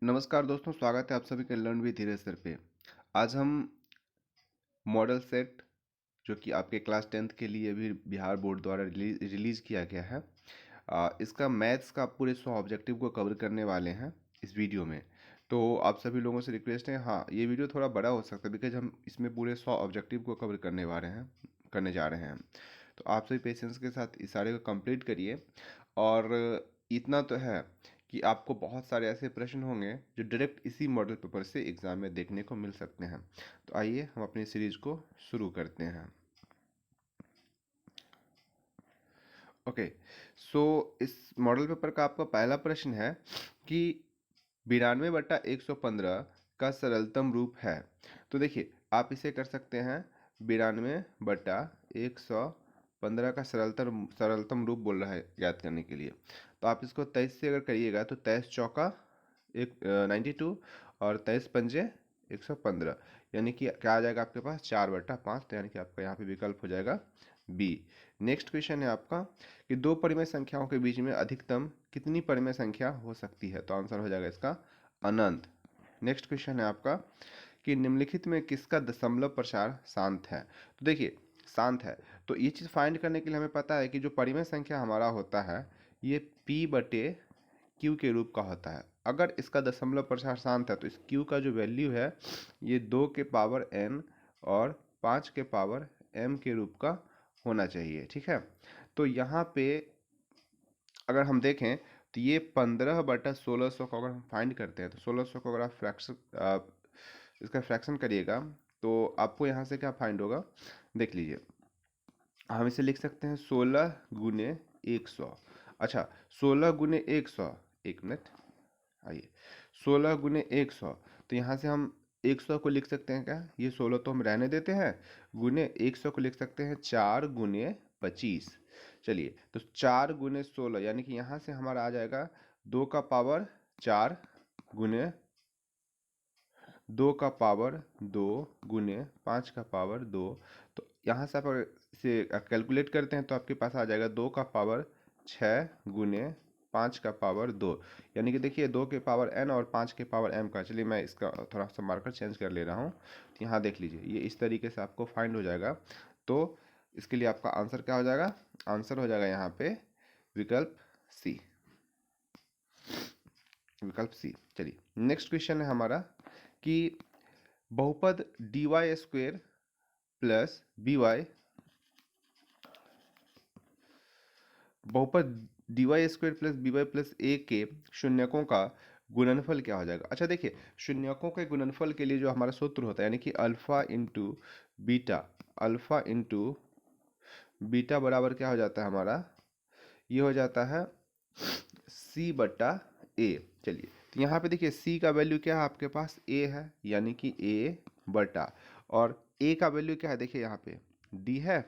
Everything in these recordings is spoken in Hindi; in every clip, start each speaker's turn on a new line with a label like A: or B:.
A: नमस्कार दोस्तों, स्वागत है आप सभी के लर्न विद धीरज सर पे। आज हम मॉडल सेट जो कि आपके क्लास 10th के लिए भी बिहार बोर्ड द्वारा रिलीज़ किया गया है, इसका मैथ्स का पूरे 100 ऑब्जेक्टिव को कवर करने वाले हैं इस वीडियो में। तो आप सभी लोगों से रिक्वेस्ट है, हाँ ये वीडियो थोड़ा बड़ा हो सकता है बिकॉज हम इसमें पूरे 100 ऑब्जेक्टिव को कवर करने जा रहे हैं। तो आप सभी पेशेंस के साथ इस सारे को कंप्लीट करिए। और इतना तो है कि आपको बहुत सारे ऐसे प्रश्न होंगे जो डायरेक्ट इसी मॉडल पेपर से एग्ज़ाम में देखने को मिल सकते हैं। तो आइए हम अपनी सीरीज को शुरू करते हैं। ओके, सो इस मॉडल पेपर का आपका पहला प्रश्न है कि 92/115 का सरलतम रूप है। तो देखिए, आप इसे कर सकते हैं 92/115 का सरलतम रूप बोल रहा है याद करने के लिए। तो आप इसको 23 से अगर करिएगा तो 23 चौका 92 और 23 पंजे 115, यानी कि क्या आ जाएगा आपके पास 4/5। तो यानी कि आपका यहाँ पे विकल्प हो जाएगा बी। नेक्स्ट क्वेश्चन है आपका कि दो परिमेय संख्याओं के बीच में अधिकतम कितनी परिमेय संख्या हो सकती है। तो आंसर हो जाएगा इसका अनंत। नेक्स्ट क्वेश्चन है आपका कि निम्नलिखित में किसका दशमलव प्रसार शांत है। तो देखिए, शांत है तो ये चीज़ फाइंड करने के लिए हमें पता है कि जो परिमेय संख्या हमारा होता है ये P/Q के रूप का होता है। अगर इसका दशमलव प्रसार शांत है तो इस Q का जो वैल्यू है ये 2 के पावर n और 5 के पावर m के रूप का होना चाहिए। ठीक है, तो यहाँ पे अगर हम देखें तो ये 15/1600 को अगर हम फाइंड करते हैं तो 1600 को अगर आप इसका फ्रैक्शन करिएगा तो आपको यहाँ से क्या फाइंड होगा, देख लीजिए। हम इसे लिख सकते हैं 16 गुने 100। अच्छा, 16 गुने 100, एक मिनट, आइए 16 गुने 100, तो यहाँ से हम 100 को लिख सकते हैं क्या, ये 16 तो हम रहने देते हैं, गुने 100 को लिख सकते हैं 4 गुने 25। चलिए, तो 4 गुने 16 यानी कि यहाँ से हमारा आ जाएगा 2 का पावर 4 गुने 2 का पावर 2 गुने 5 का पावर 2। तो यहाँ से आप अगर इसे कैलकुलेट करते हैं तो आपके पास आ जाएगा 2 का पावर 6 गुने 5 का पावर 2, यानी कि देखिए 2 के पावर n और 5 के पावर m का। चलिए मैं इसका थोड़ा सा मार्कर चेंज कर ले रहा हूँ। तो यहाँ देख लीजिए, ये इस तरीके से आपको फाइंड हो जाएगा। तो इसके लिए आपका आंसर क्या हो जाएगा, आंसर हो जाएगा यहाँ पे विकल्प सी, विकल्प सी। चलिए नेक्स्ट क्वेश्चन है हमारा कि बहुपद dy² प्लस by, बहुपद dy² plus by plus a के शून्यकों का गुणनफल क्या हो जाएगा। अच्छा देखिए, शून्यकों के गुणनफल के लिए जो हमारा सूत्र होता है यानी कि अल्फा इंटू बीटा बराबर क्या हो जाता है हमारा, ये हो जाता है c/a। चलिए, तो यहाँ पे देखिए c का वैल्यू क्या है आपके पास, a है, यानी कि a/, और a का वैल्यू क्या है, देखिए यहाँ पे d है,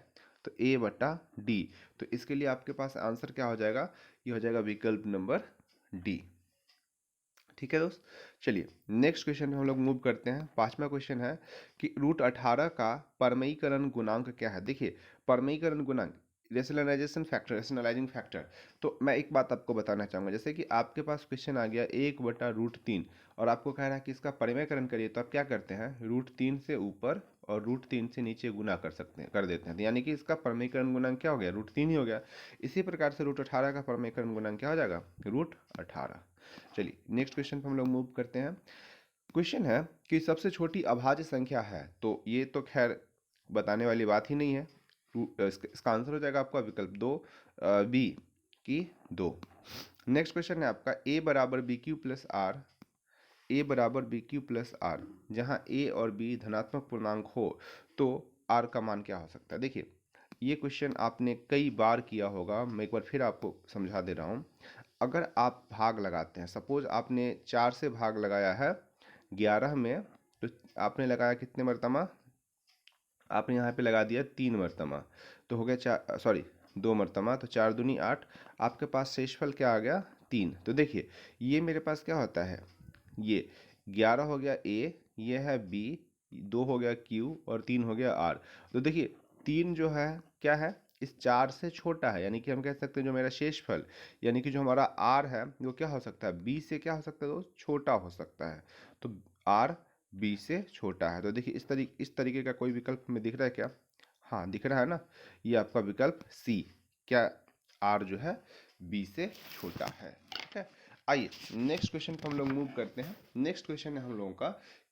A: तो a/d। तो इसके लिए आपके पास आंसर क्या हो जाएगा, ये हो जाएगा विकल्प नंबर डी। ठीक है दोस्त, चलिए नेक्स्ट क्वेश्चन हम लोग मूव करते हैं। पांचवा क्वेश्चन है कि √18 का परमयीकरण गुणांक क्या है। देखिए, परमयीकरण गुणांक, रेशनलाइजिंग फैक्टर। तो मैं एक बात आपको बताना चाहूँगा, जैसे कि आपके पास क्वेश्चन आ गया 1/√3 और आपको कह रहा है कि इसका परमयीकरण करिए, तो आप क्या करते हैं, √3 से ऊपर और √3 से नीचे गुना कर देते हैं, तो यानी कि इसका परमयीकरण गुणांक क्या हो गया, √3 ही हो गया। इसी प्रकार से √18 का परमयीकरण गुणांक क्या हो जाएगा, √18। चलिए नेक्स्ट क्वेश्चन पर हम लोग मूव करते हैं। क्वेश्चन है कि सबसे छोटी अभाज्य संख्या है। तो ये तो खैर बताने वाली बात ही नहीं है। इसका आंसर हो जाएगा आपका विकल्प 2, बी की 2। नेक्स्ट क्वेश्चन है आपका a बराबर BQ प्लस आर, a बराबर BQ प्लस आर, जहाँ a और b धनात्मक पूर्णांक हो तो r का मान क्या हो सकता है। देखिए, ये क्वेश्चन आपने कई बार किया होगा, मैं एक बार फिर आपको समझा दे रहा हूँ। अगर आप भाग लगाते हैं, सपोज आपने 4 से भाग लगाया है 11 में, तो आपने लगाया कितने मरतबा, आपने यहाँ पे लगा दिया 3 मरतबा, तो हो गया 2 मरतबा, तो 4 दूनी 8, आपके पास शेषफल क्या आ गया 3। तो देखिए, ये मेरे पास क्या होता है, ये 11 हो गया a, ये है b, 2 हो गया q और 3 हो गया r। तो देखिए 3 जो है क्या है, इस 4 से छोटा है, यानी कि हम कह सकते हैं जो मेरा शेषफल यानी कि जो हमारा r है वो क्या हो सकता है, b से क्या हो सकता है दोस्त, छोटा हो सकता है। तो r b से छोटा है। तो देखिए इस तरीके का कोई विकल्प हमें दिख रहा है क्या? हाँ दिख रहा है ना, ये आपका विकल्प सी, क्या r जो है b से छोटा है। ठीक है, आइए नेक्स्ट क्वेश्चन पर हम लोग मूव करते हैं। नेक्स्ट क्वेश्चन है हम लोगों का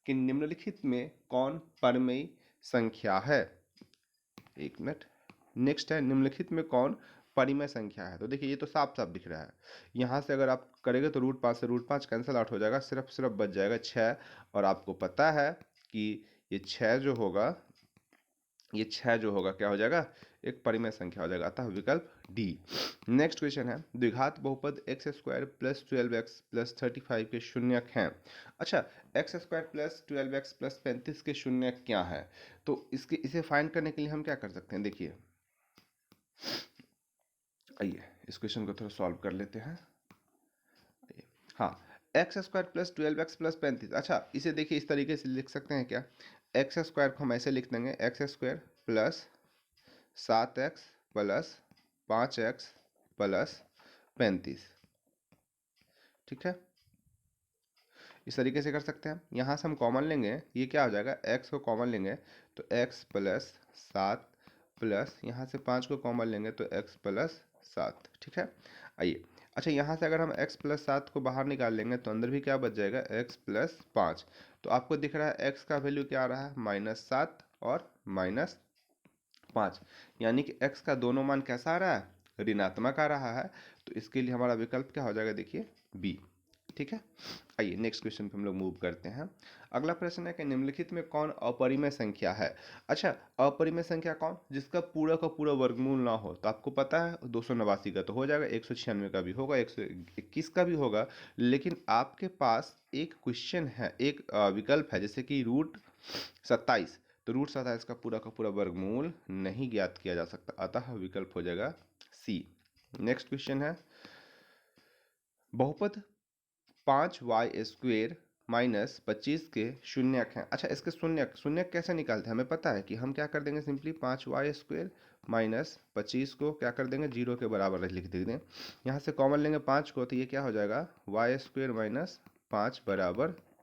A: कि निम्नलिखित में कौन परिमेय संख्या है। एक मिनट, नेक्स्ट है निम्नलिखित में कौन परिमेय संख्या है। तो देखिए ये तो साफ साफ दिख रहा है, यहाँ से अगर आप करेंगे तो √5 से √5 कैंसिल आउट हो जाएगा, सिर्फ बच जाएगा 6। और आपको पता है कि ये 6 जो होगा, ये 6 जो होगा क्या हो जाएगा, एक परिमेय संख्या हो जाएगा, अतः विकल्प डी। नेक्स्ट क्वेश्चन है द्विघात बहुपद x² + 12x + 35 के शून्यक हैं। अच्छा, x² + 12x + 35 के शून्यक क्या है? तो इसे फाइंड करने के लिए हम क्या कर सकते हैं, देखिए आइए इस क्वेश्चन को थोड़ा सॉल्व कर लेते हैं। हाँ, x² + 12x + 35। अच्छा, इसे देखिए इस तरीके से लिख सकते हैं क्या, x² को हम ऐसे लिख देंगे x² + 7x + 5x + 35। ठीक है, इस तरीके से कर सकते हैं। यहाँ से हम कॉमन लेंगे, ये क्या हो जाएगा, x को कॉमन लेंगे तो x + 7 प्लस यहाँ से 5 को कॉमन लेंगे तो x + 7। ठीक है, आइए अच्छा यहाँ से अगर हम x + 7 को बाहर निकाल लेंगे तो अंदर भी क्या बच जाएगा, x + 5। तो आपको दिख रहा है x का वैल्यू क्या आ रहा है, -7 और -5, यानी कि x का दोनों मान कैसा आ रहा है, ऋणात्मक आ रहा है। तो इसके लिए हमारा विकल्प क्या हो जाएगा, देखिए बी। ठीक है, आइए नेक्स्ट क्वेश्चन पे हम लोग मूव करते हैं। अगला प्रश्न है कि निम्नलिखित में कौन अपरिमेय संख्या है। अच्छा, अपरिमेय संख्या कौन, जिसका पूरा का पूरा वर्गमूल ना हो। तो आपको पता है 289 का तो हो जाएगा, 196 का भी होगा, 121 का भी होगा। लेकिन आपके पास एक क्वेश्चन है, एक विकल्प है, जैसे कि √27। तो √27 का पूरा वर्गमूल नहीं ज्ञात किया जा सकता, अतः विकल्प हो जाएगा सी। नेक्स्ट क्वेश्चन है बहुपद 5y² - 25 के शून्यक हैं। अच्छा, इसके शून्यक कैसे निकालते हैं, हमें पता है कि हम क्या कर देंगे, सिंपली 5y² - 25 को क्या कर देंगे, 0 के बराबर लिख देंगे। यहाँ से कॉमन लेंगे 5 को, तो ये क्या हो जाएगा, y² - 5 =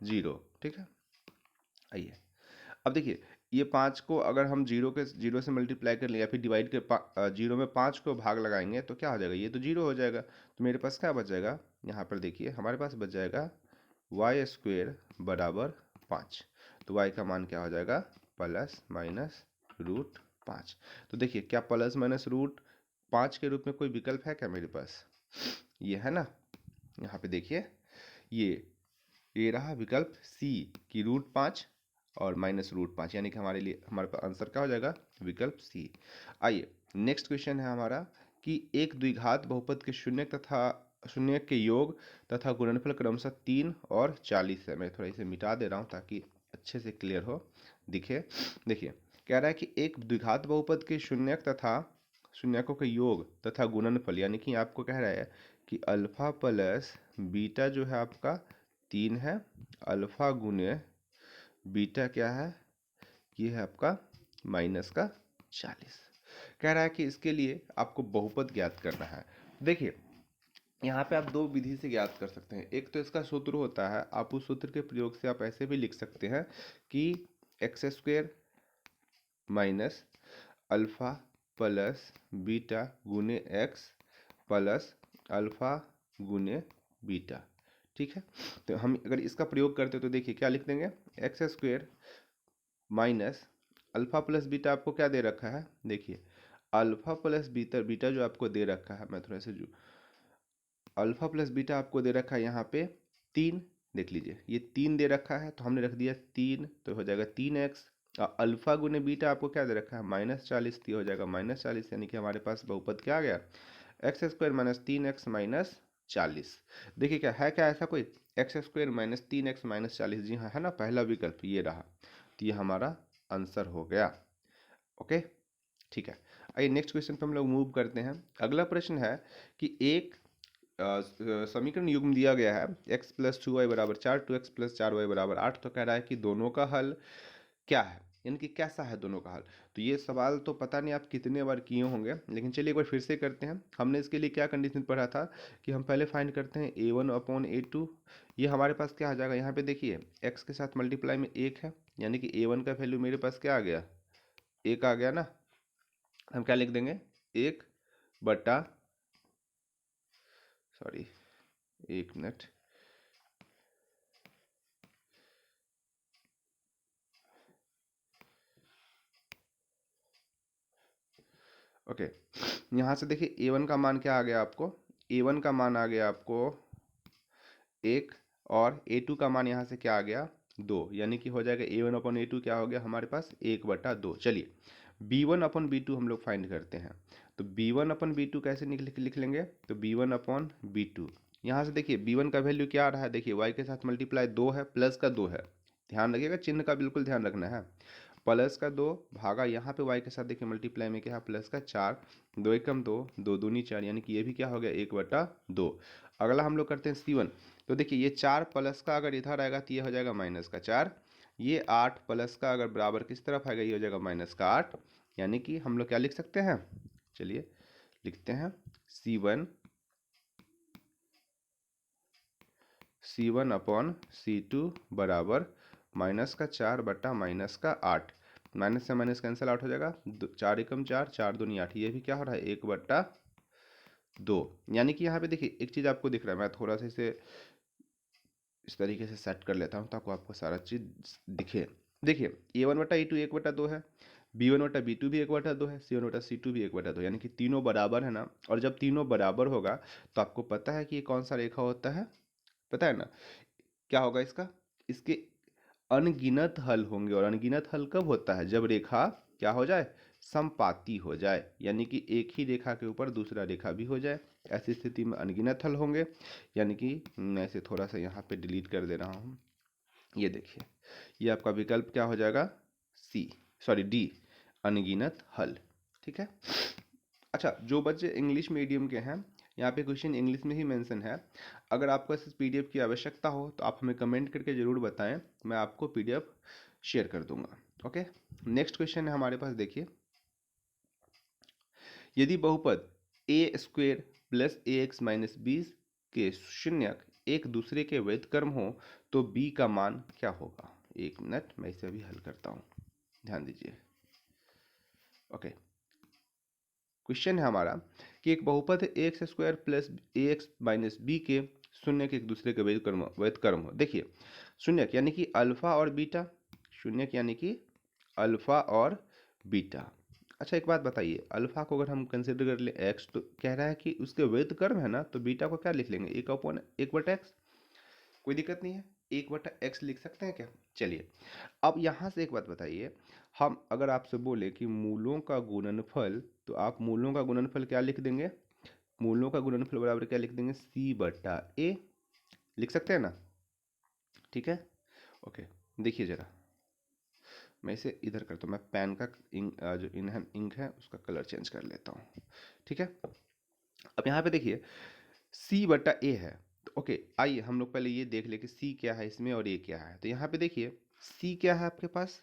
A: 0। ठीक है, आइए अब देखिए ये 5 को अगर हम 0 से मल्टीप्लाई कर लें या फिर डिवाइड के 0 में 5 को भाग लगाएंगे तो क्या हो जाएगा, ये तो 0 हो जाएगा। तो मेरे पास क्या बच जाएगा, यहाँ पर देखिए हमारे पास बच जाएगा y² = 5। तो y का मान क्या हो जाएगा, ±√5। तो देखिए क्या ±√5 के रूप में कोई विकल्प है क्या मेरे पास, ये है ना। यहाँ पे देखिए ये रहा विकल्प सी की √5 और -√5, यानी कि हमारे पास आंसर क्या हो जाएगा, विकल्प सी। आइए नेक्स्ट क्वेश्चन है हमारा कि एक द्विघात बहुपद के शून्यक के योग तथा गुणनफल क्रमशः 3 और 40 है। मैं थोड़ा इसे मिटा दे रहा हूँ ताकि अच्छे से क्लियर हो दिखे। देखिए कह रहा है कि एक द्विघात बहुपद के शून्यक तथा शून्यकों के योग तथा गुणनफल, यानी कि आपको कह रहा है कि अल्फा प्लस बीटा जो है आपका 3 है, अल्फा गुने बीटा क्या है, ये है आपका -40। कह रहा है कि इसके लिए आपको बहुपद ज्ञात करना है। देखिए यहाँ पे आप दो विधि से ज्ञात कर सकते हैं। एक तो इसका सूत्र होता है, आप उस सूत्र के प्रयोग से आप ऐसे भी लिख सकते हैं कि x² minus alpha plus beta गुने x प्लस अल्फा गुने बीटा। ठीक है, तो हम अगर इसका प्रयोग करते तो देखिए क्या लिख देंगे, x² minus alpha plus beta आपको क्या दे रखा है, देखिए अल्फा प्लस बीटा जो आपको दे रखा है, मैं थोड़ा सा जो अल्फा प्लस बीटा आपको दे रखा है यहाँ पे 3, देख लीजिए ये 3 दे रखा है तो हमने रख दिया 3, तो हो जाएगा 3x। और अल्फा गुने बीटा आपको क्या दे रखा है, -40, तो हो जाएगा -40, यानी कि हमारे पास बहुपद क्या आ गया, x² - 3x - 40। देखिए क्या ऐसा कोई x² - 3x - 40, जी हाँ है ना, पहला विकल्प ये रहा, तो ये हमारा आंसर हो गया। ओके, ठीक है, आइए नेक्स्ट क्वेश्चन पे हम लोग मूव करते हैं। अगला प्रश्न है कि एक समीकरण युग्म दिया गया है x + 2y = 4, 2x + 4y = 8। तो कह रहा है कि दोनों का हल क्या है। यानी कि कैसा है दोनों का हल। तो ये सवाल तो पता नहीं आप कितने बार किए होंगे, लेकिन चलिए एक बार फिर से करते हैं। हमने इसके लिए क्या कंडीशन पढ़ा था कि हम पहले फाइंड करते हैं a1/a2। ये हमारे पास क्या आ जाएगा, यहाँ पे देखिए x के साथ मल्टीप्लाई में 1 है, यानी कि a1 का वैल्यू मेरे पास क्या आ गया, 1 आ गया ना। हम क्या लिख देंगे, 1 बटा, सॉरी 1 मिनट, ओके। यहाँ से देखिए a1 का मान क्या आ गया आपको, a1 का मान आ गया आपको 1, और a2 का मान यहाँ से क्या आ गया 2, यानी कि हो जाएगा a1/a2 क्या हो गया हमारे पास 1/2। चलिए b1/b2 हम लोग फाइंड करते हैं। तो b1/b2 कैसे लिख लेंगे, तो b1/b2, यहाँ से देखिए b1 का वैल्यू क्या आ रहा है, देखिए y के साथ मल्टीप्लाई 2 है, प्लस का 2 है, ध्यान रखिएगा चिन्ह का बिल्कुल ध्यान रखना है। प्लस का 2 भागा यहाँ पे y के साथ देखिए मल्टीप्लाई में क्या है प्लस का 4, 2 एकम 2, 2 दूनी 4, यानी कि ये भी क्या हो गया 1/2। अगला हम लोग करते हैं c1। तो देखिए ये 4 प्लस का अगर इधर आएगा तो ये हो जाएगा माइनस का 4, ये 8 प्लस का अगर बराबर किस तरफ आएगा ये हो जाएगा माइनस का 8, यानी कि हम लोग क्या लिख सकते हैं, चलिए लिखते हैं c1/c2 बराबर माइनस का 4 बटा माइनस का 8, माइनस से माइनस कैंसिल आउट हो जाएगा, 4 एकम 4, 4 दूनी 8, ये भी क्या हो रहा है 1/2। यानी कि यहाँ पे देखिए एक चीज़ आपको दिख रहा है, मैं थोड़ा सा इसे इस तरीके से सेट कर लेता हूँ ताकि आपको सारा चीज़ दिखे। देखिए a1/a2 1/2 है, b1/b2 भी 1/2 है, c1/c2 भी 1/2, यानी कि तीनों बराबर है ना। और जब तीनों बराबर होगा तो आपको पता है कि ये कौन सा रेखा होता है, पता है ना क्या होगा इसका, इसके अनगिनत हल होंगे। और अनगिनत हल कब होता है, जब रेखा क्या हो जाए, समपाती हो जाए, यानी कि एक ही रेखा के ऊपर दूसरा रेखा भी हो जाए, ऐसी स्थिति में अनगिनत हल होंगे। यानी कि मैं इसे थोड़ा सा यहाँ पे डिलीट कर दे रहा हूँ, ये देखिए ये आपका विकल्प क्या हो जाएगा, सी, सॉरी डी, अनगिनत हल। ठीक है। अच्छा, जो बच्चे इंग्लिश मीडियम के हैं, यहाँ पे क्वेश्चन इंग्लिश में ही मेंशन है। अगर आपको इस पीडीएफ की आवश्यकता हो तो आप हमें कमेंट करके ज़रूर बताएं, मैं आपको पीडीएफ शेयर कर दूंगा। ओके, नेक्स्ट क्वेश्चन है हमारे पास, देखिए यदि बहुपद ए स्क्वेयर प्लस ए एक्स माइनस बी के शून्यक एक दूसरे के व्युत्क्रम हो तो बी का मान क्या होगा। एक मिनट, मैं इसे अभी हल करता हूँ, ध्यान दीजिए। ओके, क्वेश्चन है हमारा कि एक बहुपद ए एक्स स्क्वायर प्लस ए एक्स माइनस बी के शून्यक एक दूसरे के व्युत्क्रम हो। देखिए शून्यक यानी कि अल्फा और बीटा, शून्यक यानी कि अल्फा और बीटा। अच्छा एक बात बताइए, अल्फा को अगर हम कंसिडर कर ले एक्स, तो कह रहा है कि उसके व्युत्क्रम है ना, तो बीटा को क्या लिख लेंगे, 1/x, कोई दिक्कत नहीं है, 1/x लिख सकते हैं क्या। चलिए अब यहाँ से एक बात बताइए, हम अगर आपसे बोले कि मूलों का गुणनफल, तो आप मूलों का गुणनफल क्या लिख देंगे, मूलों का गुणनफल बराबर क्या लिख देंगे, c/a, लिख सकते हैं ना। ठीक है, ओके। देखिए जरा मैं इसे इधर करता हूँ, मैं पेन का जो इंक है उसका कलर चेंज कर लेता हूँ। ठीक है, अब यहाँ पे देखिए c/a है, तो ओके आइए हम लोग पहले ये देख ले कि c क्या है इसमें और a क्या है। तो यहाँ पे देखिए c क्या है आपके पास,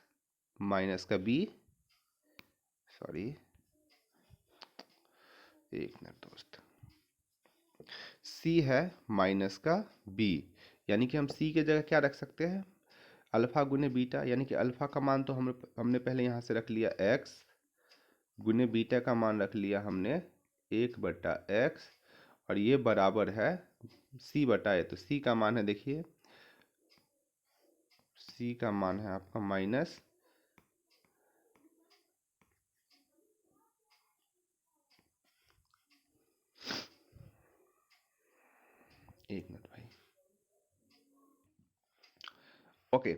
A: माइनस का b, सॉरी एक मिनट दोस्त, c है माइनस का b, यानी कि हम c की जगह क्या रख सकते हैं, अल्फा गुने बीटा, यानी कि अल्फा का मान तो हमने पहले यहाँ से रख लिया x, गुने बीटा का मान रख लिया हमने 1/x, और ये बराबर है c/a। तो c का मान है, देखिए c का मान है आपका माइनस, एक मिनट भाई, ओके।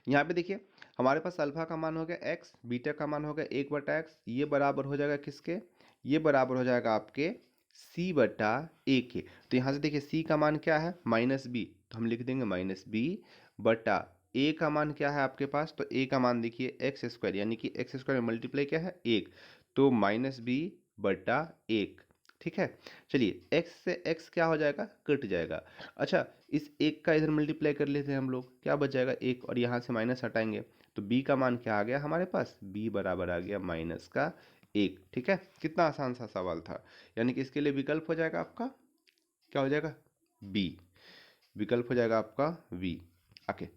A: यहाँ पे देखिए हमारे पास अल्फा का मान हो गया x, बीटा का मान हो गया 1/x, ये बराबर हो जाएगा किसके, ये बराबर हो जाएगा आपके c/a के। तो यहाँ से देखिए c का मान क्या है -b, तो हम लिख देंगे -b बटा a का मान क्या है आपके पास, तो a का मान देखिए x², यानी कि x² मल्टीप्लाई क्या है 1, तो -b/1। ठीक है, चलिए x से x क्या हो जाएगा, कट जाएगा। अच्छा इस एक का इधर मल्टीप्लाई कर लेते हैं हम लोग, क्या बच जाएगा 1, और यहाँ से माइनस हटाएंगे तो b का मान क्या आ गया हमारे पास, b बराबर आ गया -1। ठीक है, कितना आसान सा सवाल था। यानी कि इसके लिए विकल्प हो जाएगा आपका, क्या हो जाएगा, b। विकल्प हो जाएगा आपका v। ओके,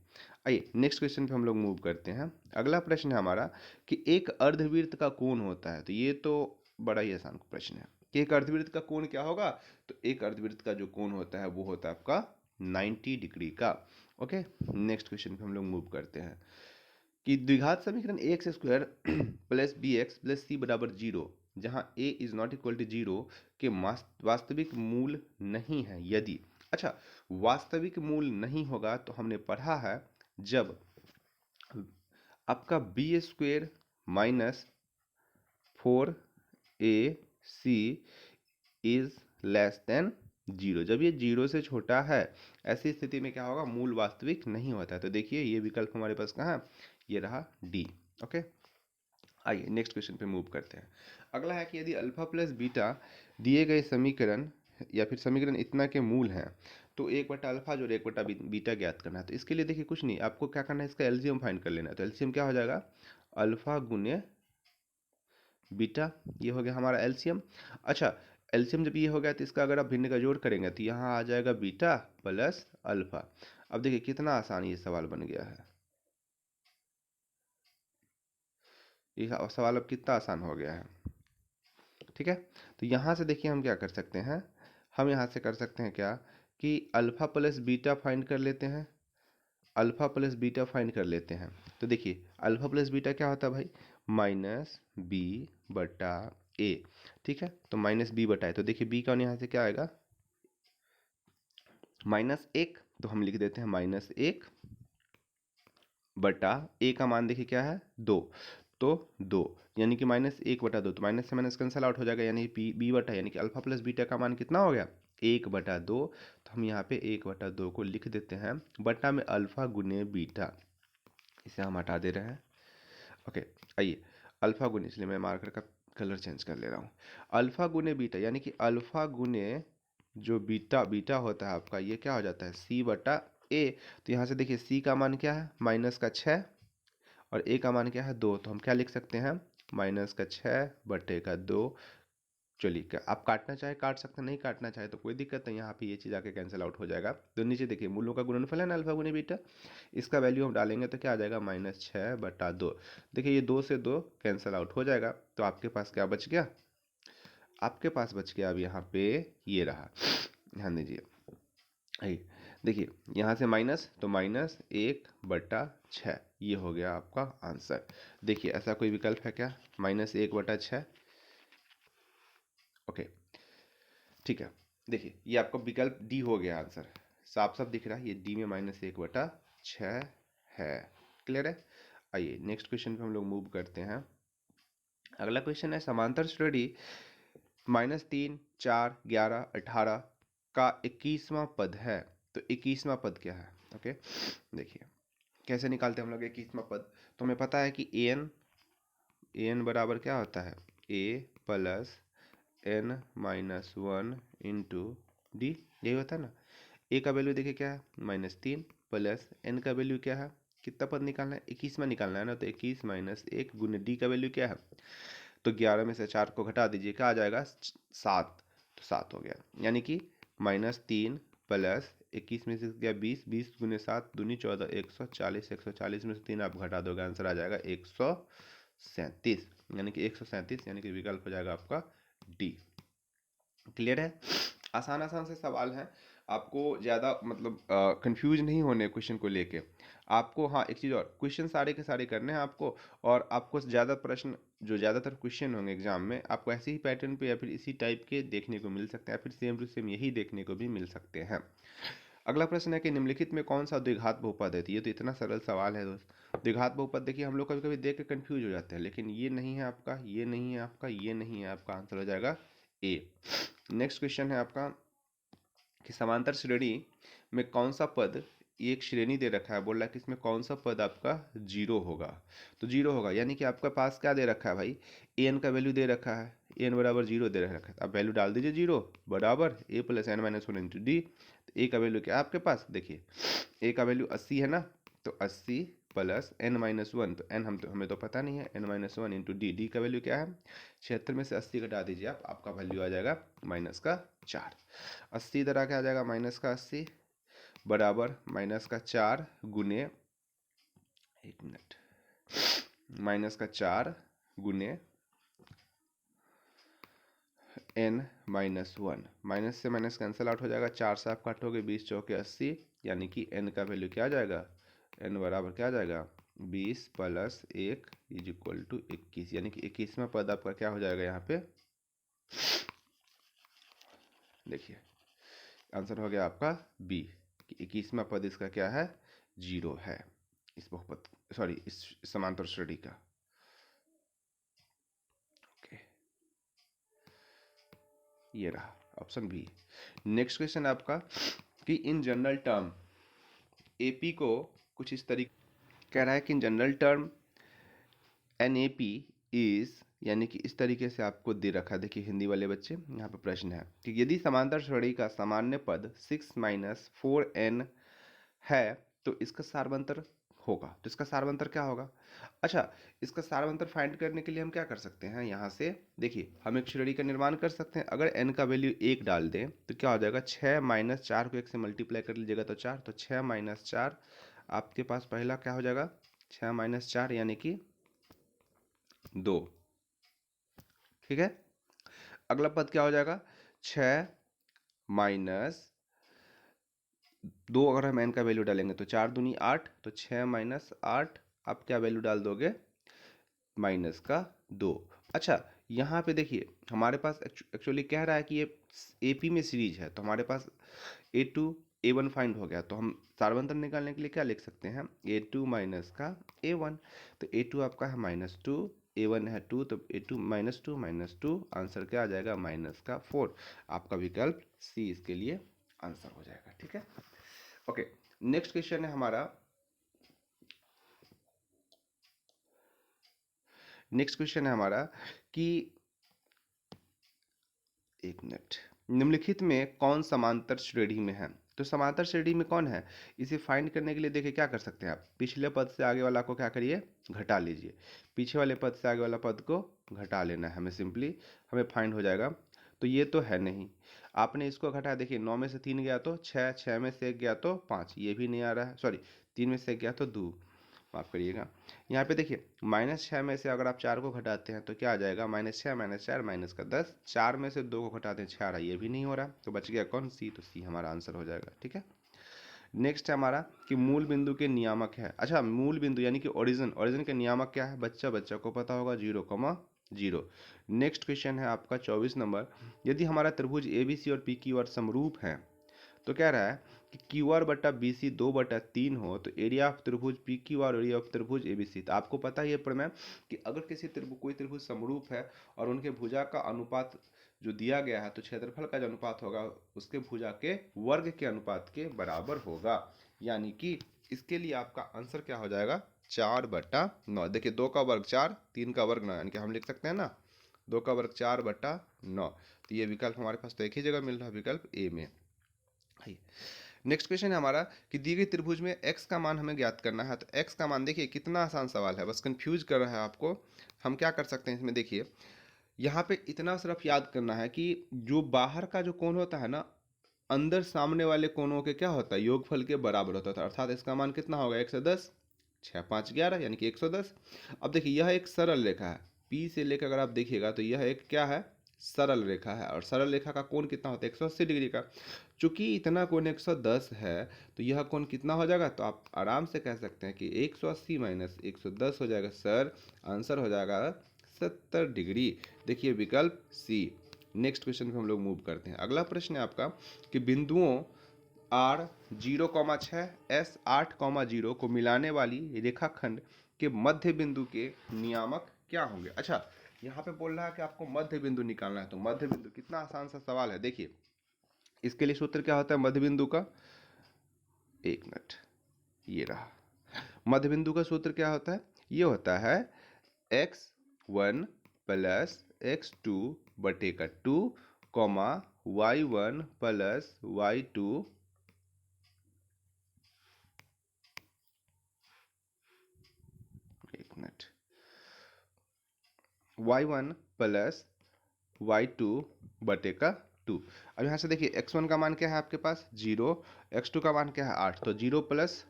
A: आइए नेक्स्ट क्वेश्चन पे हम लोग मूव करते हैं। अगला प्रश्न है हमारा कि एक अर्धवृत्त का कोण होता है। तो ये तो बड़ा ही आसान प्रश्न है कि एक अर्धवृत्त का कोण क्या होगा। तो एक अर्धवृत्त का जो कोण होता है वो होता है आपका 90 डिग्री का। ओके, नेक्स्ट क्वेश्चन पे हम लोग मूव करते हैं कि द्विघात समीकरण x square plus b x plus c बराबर 0, जहाँ a is not equal to 0 के वास्तविक मूल नहीं है यदि। अच्छा, वास्तविक मूल नहीं होगा तो हमने पढ़ा है जब आपका B square minus 4ac is less than 0, जब ये 0 से छोटा है ऐसी स्थिति में क्या होगा, मूल वास्तविक नहीं होता है। तो देखिए ये विकल्प हमारे पास कहाँ है, ये रहा डी। ओके, आइए नेक्स्ट क्वेश्चन पे मूव करते हैं। अगला है कि यदि अल्फा प्लस बीटा दिए गए समीकरण या फिर समीकरण इतना के मूल हैं तो 1/अल्फा जोड़ 1/बीटा ज्ञात करना है। तो इसके लिए देखिए कुछ नहीं, आपको क्या करना है, इसका एलसीएम फाइंड कर लेना है। तो एलसीएम क्या हो जाएगा, अल्फा गुने बीटा, ये हो गया हमारा एलसीएम। अच्छा, एलसीएम जब ये हो गया तो इसका अगर आप भिन्न का जोड़ करेंगे तो यहाँ आ जाएगा बीटा प्लस अल्फा। अब देखिए कितना आसान ये सवाल बन गया है, ये सवाल अब कितना आसान हो गया है। ठीक है, तो यहाँ से देखिए हम क्या कर सकते हैं, हम यहाँ से कर सकते हैं क्या कि अल्फा प्लस बीटा फाइंड कर लेते हैं, अल्फा प्लस बीटा फाइंड कर लेते हैं। तो देखिए अल्फा प्लस बीटा क्या होता है भाई, -b/a। ठीक है, तो -b/a, तो देखिए b का यहाँ से क्या आएगा, -1, तो हम लिख देते हैं -1 बटा a का मान देखिए क्या है 2, तो 2 यानी कि -1/2, तो माइनस से माइनस कैंसल आउट हो जाएगा, यानी b बटा यानी कि अल्फा प्लस बीटा का मान कितना हो गया 1/2। तो हम यहाँ पे 1/2 को लिख देते हैं, बटा में अल्फा गुने बीटा, इसे हम हटा दे रहे हैं। ओके, आइए अल्फा गुने, इसलिए मैं मार्कर का कलर चेंज कर ले रहा हूँ। अल्फा गुने बीटा यानी कि अल्फा गुने जो बीटा, बीटा होता है आपका, ये क्या हो जाता है c/a। तो यहाँ से देखिए c का मान क्या है -6 और a का मान क्या है 2, तो हम क्या लिख सकते हैं -6/2। चलिए, क्या आप काटना चाहे काट सकते हैं, नहीं काटना चाहे तो कोई दिक्कत नहीं, यहाँ पे ये चीज़ आके कैंसिल आउट हो जाएगा। तो नीचे देखिए मूलों का गुणनफल है ना अल्फा गुने बीटा, इसका वैल्यू हम डालेंगे तो क्या आ जाएगा -6/2। देखिए ये 2 से 2 कैंसिल आउट हो जाएगा, तो आपके पास क्या बच गया, आपके पास बच गया अब यहाँ पे ये रहा, ध्यान दीजिए। देखिए यहाँ से माइनस, तो -1/6, ये हो गया आपका आंसर। देखिए ऐसा कोई विकल्प है क्या, -1/6। ओके, ठीक है, देखिए ये आपका विकल्प डी हो गया आंसर, साफ साफ दिख रहा है ये डी में -1/6 है। क्लियर है, आइए नेक्स्ट क्वेश्चन पे हम लोग मूव करते हैं। अगला क्वेश्चन है समांतर श्रेणी -3, 4, 11, 18 का 21वां पद है। तो 21वां पद क्या है, ओके देखिए कैसे निकालते हैं हम लोग 21वां पद। तो हमें पता है कि an बराबर क्या होता है, a plus n-1 into D, यही होता है ना। a का वैल्यू देखिए क्या है -3 प्लस n का वैल्यू क्या है, कितना पद निकालना है 21वां निकालना है ना, तो 21 - 1 गुने डी का वैल्यू क्या है, तो 11 में से 4 को घटा दीजिए, क्या आ जाएगा 7, तो 7 हो गया, यानी कि -3 प्लस 21 में से गया 20, 20 गुने 7 दूनी 14, 140, 140 में से 3 आप घटा दोगे, आंसर आ जाएगा 137, यानी कि 137, यानी कि विकल्प हो जाएगा आपका डी। क्लियर है, आसान आसान से सवाल हैं, आपको ज़्यादा मतलब कंफ्यूज नहीं होने क्वेश्चन को लेके। आपको हाँ एक चीज़ और, क्वेश्चन सारे के सारे करने हैं आपको, और आपको ज़्यादा प्रश्न जो ज़्यादातर क्वेश्चन होंगे एग्जाम में आपको ऐसे ही पैटर्न पे या फिर इसी टाइप के देखने को मिल सकते हैं, या फिर सेम टू सेम यही देखने को भी मिल सकते हैं। अगला प्रश्न है कि निम्नलिखित में कौन सा द्विघात बहुपद है। तो ये तो इतना सरल सवाल है दोस्त, द्विघात बहुपद देखिए हम लोग कभी कभी देख के कंफ्यूज हो जाते हैं, लेकिन ये नहीं है आपका, ये नहीं है आपका, ये नहीं है आपका, आंसर हो जाएगा ए। नेक्स्ट क्वेश्चन है आपका कि समांतर श्रेणी में कौन सा पद, एक श्रेणी दे रखा है, बोल रहा है कि इसमें कौन सा पद आपका 0 होगा। तो 0 होगा यानी कि आपका पास क्या दे रखा है भाई, एन का वैल्यू दे रखा है, एन बराबर 0 दे रखा है, अब वैल्यू डाल दीजिए 0 बराबर a plus n-1 into d. A का वैल्यू क्या है आपके पास, देखिए ए का वैल्यू 80 है ना, तो 80 प्लस n माइनस वन, तो n हमें तो पता नहीं है, n minus one into D, D का वैल्यू क्या है 76 में से 80 घटा दीजिए आप, आपका वैल्यू आ जाएगा -4। 80 इधर आके आ जाएगा -80 बराबर -4 गुने, एक मिनट, -4 गुने n माइनस वन, माइनस से माइनस कैंसिल आउट हो जाएगा, 4 से आप काटोगे 20 चौके 80, यानी कि n का वैल्यू क्या आ जाएगा, n बराबर क्या आ जाएगा 20 प्लस 1 इज इक्वल टू 21, यानी कि 21वां पद आपका क्या हो जाएगा यहाँ पे, देखिए आंसर हो गया आपका बी, कि 21वां पद इसका क्या है, 0 है, इस बहुपद, सॉरी इस समांतर श्रेणी का। ओके, ये रहा ऑप्शन बी। नेक्स्ट क्वेश्चन आपका कि इन जनरल टर्म एपी को कुछ इस तरीके कह रहा है कि in general term n A P is, यानी कि इस तरीके से आपको दे रखा है। देखिए हिंदी वाले बच्चे, यहाँ पे प्रश्न है कि यदि समांतर श्रेणी का सामान्य पद 6 माइनस 4n है तो इसका सारवंतर होगा, तो इसका सारवंतर क्या होगा। अच्छा, इसका सारवंतर फाइंड करने के लिए हम क्या कर सकते हैं, यहाँ से देखिए हम एक श्रेणी का निर्माण कर सकते हैं। अगर n का वैल्यू 1 डाल दें तो क्या हो जाएगा, 6 माइनस 4 को 1 से मल्टीप्लाई कर लीजिएगा तो 4, तो 6 माइनस 4 आपके पास पहला क्या हो जाएगा, 6 माइनस 4 यानी कि 2, ठीक है। अगला पद क्या हो जाएगा, 6 माइनस 2, अगर हम n का वैल्यू डालेंगे तो 4 दूनी 8, तो 6 माइनस 8 आप क्या वैल्यू डाल दोगे, -2। अच्छा, यहाँ पे देखिए हमारे पास एक्चुअली कह रहा है कि ये एपी में सीरीज है, तो हमारे पास a2 a1 फाइंड हो गया, तो हम सारवंतर निकालने के लिए क्या लिख सकते हैं, a2 माइनस का a1, तो a2 आपका है -2, a1 है 2, तो a2 -2 आंसर क्या आ जाएगा, -4। आपका विकल्प सी इसके लिए आंसर हो जाएगा, ठीक है। ओके, नेक्स्ट क्वेश्चन है हमारा, नेक्स्ट क्वेश्चन है हमारा कि एक मिनट, निम्नलिखित में कौन समांतर श्रेणी में है, तो समांतर श्रेणी में कौन है, इसे फाइंड करने के लिए देखिए क्या कर सकते हैं आप, पिछले पद से आगे वाला को क्या करिए, घटा लीजिए, पीछे वाले पद से आगे वाला पद को घटा लेना है हमें, सिंपली हमें फाइंड हो जाएगा। तो ये तो है नहीं, आपने इसको घटाया, देखिए 9 में से 3 गया तो 6, 6 में से 1 गया तो 5, ये भी नहीं आ रहा है, सॉरी 3 में से 1 गया तो 2, माफ करिएगा। यहाँ पे देखिए -6 में से अगर आप 4 को घटाते हैं तो क्या आ जाएगा, -6 -4 -10, 4 में से 2 को घटाते हैं 6 आ रहा है, ये भी नहीं हो रहा, तो बच गया कौन, सी, तो सी हमारा आंसर हो जाएगा, ठीक है। नेक्स्ट है हमारा कि मूल बिंदु के नियामक है। अच्छा, मूल बिंदु यानी कि ओरिजिन, ओरिजिन के नियामक क्या है, बच्चा को पता होगा, 0,0। नेक्स्ट क्वेश्चन है आपका 24 नंबर, यदि हमारा त्रिभुज ABC और PQ समरूप है तो कह रहा है कि QR बटा BC 2/3 हो तो एरिया ऑफ त्रिभुज PQ और एरिया ऑफ त्रिभुज ABC। तो आपको पता ही है प्रमेय कि अगर किसी त्रिभुज, कोई त्रिभुज समरूप है और उनके भुजा का अनुपात जो दिया गया है तो क्षेत्रफल का जो अनुपात होगा उसके भुजा के वर्ग के अनुपात के बराबर होगा, यानी कि इसके लिए आपका आंसर क्या हो जाएगा, 4/9। देखिए 2 का वर्ग 4, 3 का वर्ग 9, यानी कि हम लिख सकते हैं ना 2 का वर्ग 4/9, तो ये विकल्प हमारे पास तो एक ही जगह मिल रहा है, विकल्प ए में। नेक्स्ट क्वेश्चन है हमारा कि दी गई त्रिभुज में x का मान हमें ज्ञात करना है, तो x का मान देखिए कितना आसान सवाल है, बस कंफ्यूज कर रहा है आपको। हम क्या कर सकते हैं इसमें, देखिए यहाँ पे इतना सिर्फ याद करना है कि जो बाहर का जो कोण होता है ना, अंदर सामने वाले कोणों के क्या होता है, योगफल के बराबर होता था, अर्थात इसका मान कितना होगा, 110, 6 5 11 यानी कि 110। अब देखिए यह एक सरल रेखा है, P से लेकर अगर आप देखिएगा तो यह एक क्या है, सरल रेखा है, और सरल रेखा का कोण कितना होता है, 180 डिग्री का। चूंकि इतना कोण 110 है तो यह कोण कितना हो जाएगा, तो आप आराम से कह सकते हैं कि 180 माइनस 110 हो जाएगा, सर आंसर हो जाएगा 70 डिग्री। देखिए विकल्प सी। नेक्स्ट क्वेश्चन पे हम लोग मूव करते हैं। अगला प्रश्न है आपका कि बिंदुओं R 0,6 S 8,0 को मिलाने वाली रेखाखंड के मध्य बिंदु के नियामक क्या होंगे। अच्छा, यहाँ पे बोल रहा है कि आपको मध्य बिंदु निकालना है, तो मध्य बिंदु कितना आसान सा सवाल है। देखिए इसके लिए सूत्र क्या होता है मध्य बिंदु का, एक मिनट, ये रहा मध्य बिंदु का सूत्र क्या होता है, ये होता है x1 प्लस x2 बटे का 2 comma y1 plus y2 y1 plus y2 बटे का 2। अब यहाँ से देखिए x1 का मान क्या है आपके पास 0, x2 का मान क्या है 8, तो 0 प्लस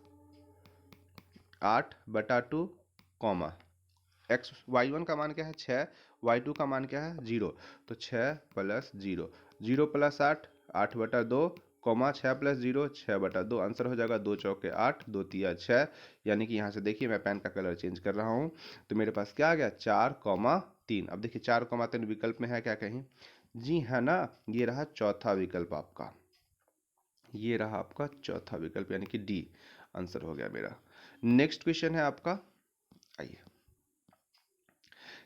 A: 8 बटा 2 कॉमा एक्स y1 का मान क्या है 6, y2 का मान क्या है 0, तो 6 प्लस 0, 0 प्लस 8, 8 बटा 2 कॉमा 6 प्लस 0, 6 बटा 2, आंसर हो जाएगा 2 चौके 8, 2 तिया 6। यानी कि यहाँ से देखिए मैं पेन का कलर चेंज कर रहा हूँ, तो मेरे पास क्या आ गया 4,3। अब देखिए 4,3 विकल्प में है क्या कहीं? जी है ना, ये रहा चौथा विकल्प आपका, ये रहा आपका चौथा विकल्प, यानी कि डी आंसर हो गया मेरा। नेक्स्ट क्वेश्चन है आपका, आइए।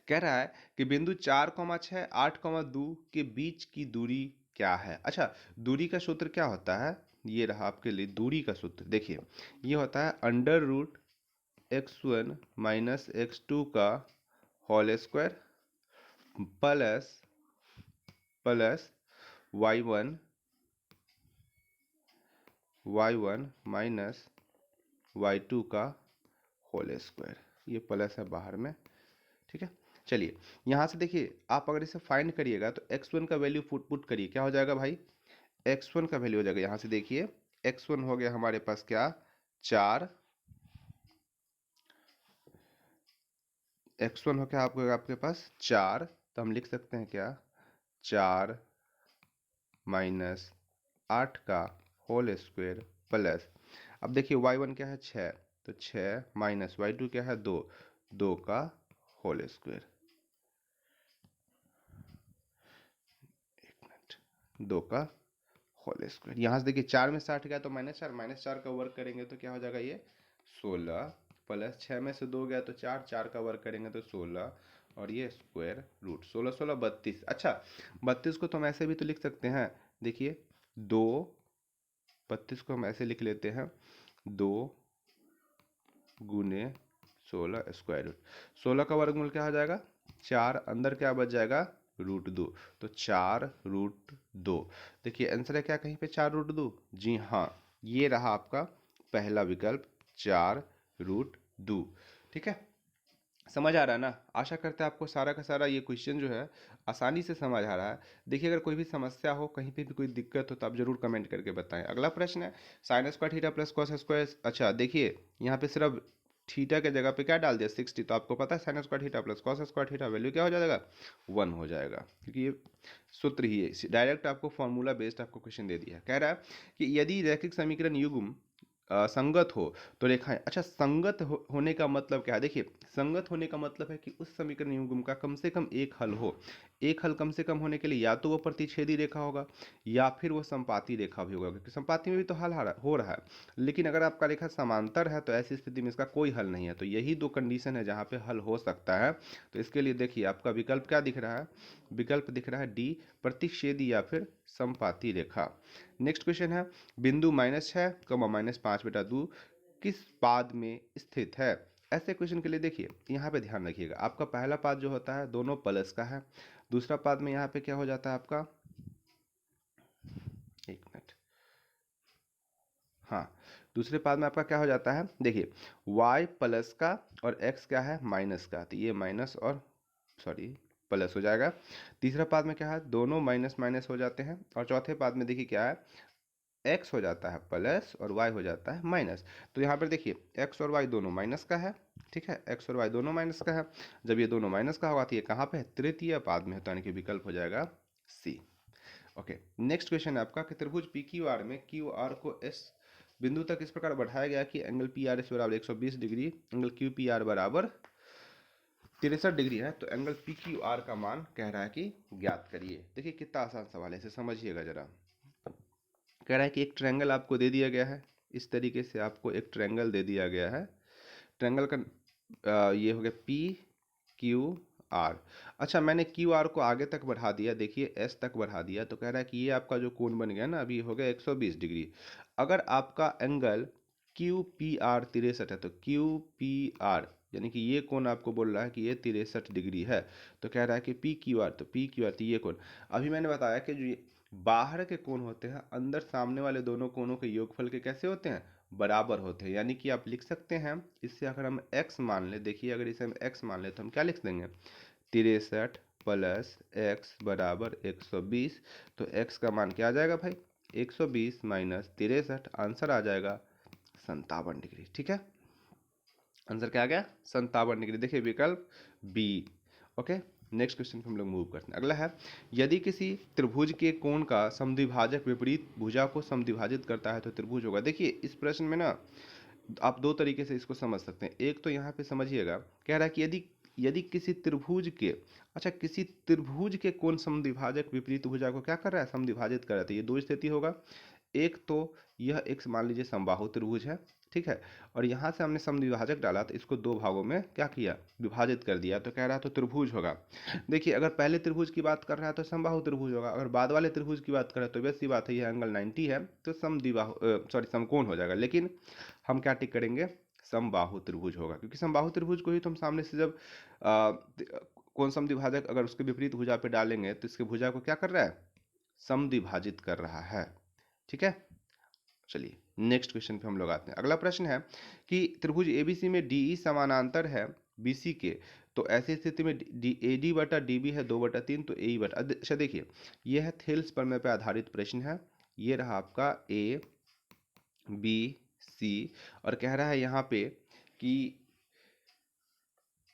A: कह रहा है कि बिंदु 4,6 8,2 के बीच की दूरी क्या है? अच्छा, दूरी का सूत्र क्या होता है? ये रहा आपके लिए दूरी का सूत्र। देखिए ये होता है under root x1 minus x2 का whole square plus plus y1 minus y2 का होल स्क्वायर। ये प्लस है बाहर में, ठीक है। चलिए यहाँ से देखिए, आप अगर इसे फाइंड करिएगा तो x1 का वैल्यू पुट करिए, क्या हो जाएगा भाई? x1 का वैल्यू हो जाएगा, यहाँ से देखिए x1 हो गया हमारे पास क्या 4, x1 हो गया आपके पास 4, तो हम लिख सकते हैं क्या 4 माइनस 8 का होल स्क्वायर प्लस, अब देखिए y1 क्या है 6, तो 6 माइनस y2 क्या है 2, 2 का होल स्क्वायर, 2 का होल स्क्वायर। यहाँ से देखिए 4 में 60 गया तो -4 का वर्क करेंगे तो क्या हो जाएगा ये 16, प्लस 6 में से 2 गया तो 4, 4 का वर्क करेंगे तो 16, और ये स्क्वायर रूट 16 16 32। अच्छा 32 को तो हम ऐसे भी तो लिख सकते हैं, देखिए 2, 32 को हम ऐसे लिख लेते हैं 2 गुने 16 स्क्वायर रूट, 16 का वर्गमूल क्या हो जाएगा 4, अंदर क्या बच जाएगा √2, तो 4√2। देखिए आंसर है क्या कहीं पे 4√2? जी हाँ, ये रहा आपका पहला विकल्प 4√2। ठीक है, समझ आ रहा है ना? आशा करते हैं आपको सारा का सारा ये क्वेश्चन जो है आसानी से समझ आ रहा है। देखिए अगर कोई भी समस्या हो, कहीं पे भी कोई दिक्कत हो तो आप जरूर कमेंट करके बताएं। अगला प्रश्न है sine square theta plus cos square. अच्छा देखिए यहाँ पे सिर्फ थीटा के जगह पे क्या डाल दिया 60, तो आपको पता है sine square theta plus cos square theta value क्या हो जाएगा 1 हो जाएगा, क्योंकि ये सूत्र ही है, डायरेक्ट आपको फॉर्मूला बेस्ड आपको क्वेश्चन दे दिया है। कह रहा है कि यदि रैखिक समीकरण युग्म संगत हो तो रेखाएं, अच्छा संगत होने का मतलब क्या है? देखिए संगत होने का मतलब है कि उस समीकरण युग्म का कम से कम एक हल हो। एक हल कम से कम होने के लिए या तो वो प्रतिच्छेदी रेखा होगा या फिर वो संपाती रेखा भी होगा, क्योंकि संपाती में भी तो हल हो रहा है। लेकिन अगर आपका रेखा समांतर है तो ऐसी स्थिति में इसका कोई हल नहीं है, तो यही दो कंडीशन है जहाँ पे हल हो सकता है। तो इसके लिए देखिए आपका विकल्प क्या दिख रहा है, विकल्प दिख रहा है डी, प्रतिच्छेदी या फिर संपाती रेखा। नेक्स्ट क्वेश्चन है बिंदु -6, -5/2 किस पाद में स्थित है? ऐसे क्वेश्चन के लिए देखिए यहाँ पे ध्यान रखिएगा, आपका पहला पाद जो होता है दोनों प्लस का है, दूसरा पाद में यहाँ पे क्या हो जाता है आपका, एक मिनट, हाँ दूसरे पाद में आपका क्या हो जाता है, देखिए y प्लस का और x क्या है माइनस का, तो ये माइनस और सॉरी प्लस हो जाएगा। तीसरा पाद में क्या है दोनों माइनस माइनस हो जाते हैं, और चौथे पाद में देखिए क्या है x हो जाता है प्लस और y हो जाता है माइनस। तो यहाँ पर देखिए x और y दोनों माइनस का है, ठीक है x और y दोनों माइनस का है। जब ये दोनों माइनस का होगा तो ये कहाँ पे है तृतीय पाद में है, तो यानी कि विकल्प हो जाएगा सी। ओके नेक्स्ट क्वेश्चन है आपका कि त्रिभुज पी क्यू आर में क्यू आर को एस बिंदु तक इस प्रकार बढ़ाया गया कि एंगल पी आर एस बराबर 120 degree, angle Q P R बराबर 63 डिग्री है, तो एंगल पी क्यू आर का मान कह रहा है कि ज्ञात करिए। देखिए कितना आसान सवाल है, इसे समझिएगा जरा। कह रहा है कि एक ट्रायंगल आपको दे दिया गया है, इस तरीके से आपको एक ट्रायंगल दे दिया गया है, ट्रायंगल का ये हो गया पी क्यू आर। अच्छा मैंने क्यू आर को आगे तक बढ़ा दिया, देखिए एस तक बढ़ा दिया, तो कह रहा है कि ये आपका जो कोण बन गया ना अभी हो गया 120 डिग्री। अगर आपका एंगल क्यू पी आर 63 है, तो क्यू पी आर यानी कि ये कोण आपको बोल रहा है कि ये 63 डिग्री है, तो कह रहा है कि पी क्यू आर, तो पी क्यू आर तो ये कोण। अभी मैंने बताया कि जो बाहर के कोण होते हैं अंदर सामने वाले दोनों कोणों के योगफल के कैसे होते हैं बराबर होते हैं, यानी कि आप लिख सकते हैं इससे अगर हम x मान ले, देखिए अगर इसे हम x मान ले तो हम क्या लिख देंगे 63 प्लस x बराबर 120। तो x का मान क्या आ जाएगा भाई? 120 माइनस 63, आंसर आ जाएगा 57 डिग्री। ठीक है, आंसर क्या आ गया? 57 डिग्री। देखिए विकल्प बी। ओके, नेक्स्ट क्वेश्चन पे हम लोग मूव करते हैं। अगला है, यदि किसी त्रिभुज के कोण का समद्विभाजक विपरीत भुजा को समद्विभाजित करता है तो त्रिभुज होगा। देखिए इस प्रश्न में ना आप दो तरीके से इसको समझ सकते हैं। एक तो यहाँ पे समझिएगा, कह रहा है कि यदि यदि किसी त्रिभुज के, अच्छा किसी त्रिभुज के कोण समद्विभाजक विपरीत भुजा को क्या कर रहा है? समद्विभाजित कर रहा है। तो ये दो स्थिति होगा। एक तो यह एक मान लीजिए समबाहु त्रिभुज है, ठीक है, और यहाँ से हमने समद्विभाजक डाला तो इसको दो भागों में क्या किया? विभाजित कर दिया। तो कह रहा है तो त्रिभुज होगा। देखिए अगर पहले त्रिभुज की बात कर रहा है तो समबाहु त्रिभुज होगा, अगर बाद वाले त्रिभुज की बात करें तो वैसी बात है, ये एंगल 90 है तो समकोण हो जाएगा। लेकिन हम क्या टिक करेंगे? समबाहु त्रिभुज होगा, क्योंकि समबाहु त्रिभुज को ही तुम सामने से जब कोण समद्विभाजक अगर उसके विपरीत भुजा पे डालेंगे तो इसके भुजा को क्या कर रहा है? समद्विभाजित कर रहा है। ठीक है, चलिए नेक्स्ट क्वेश्चन पे हम लोग आते हैं। अगला प्रश्न है कि त्रिभुज एबीसी में डीई समानांतर है बीसी के, तो ऐसी स्थिति में एडी बटा डीबी है 2/3, तो ए बटा, अच्छा देखिए यह है थेल्स प्रमेय पर आधारित प्रश्न है। ये रहा आपका ए बी सी, और कह रहा है यहाँ पे कि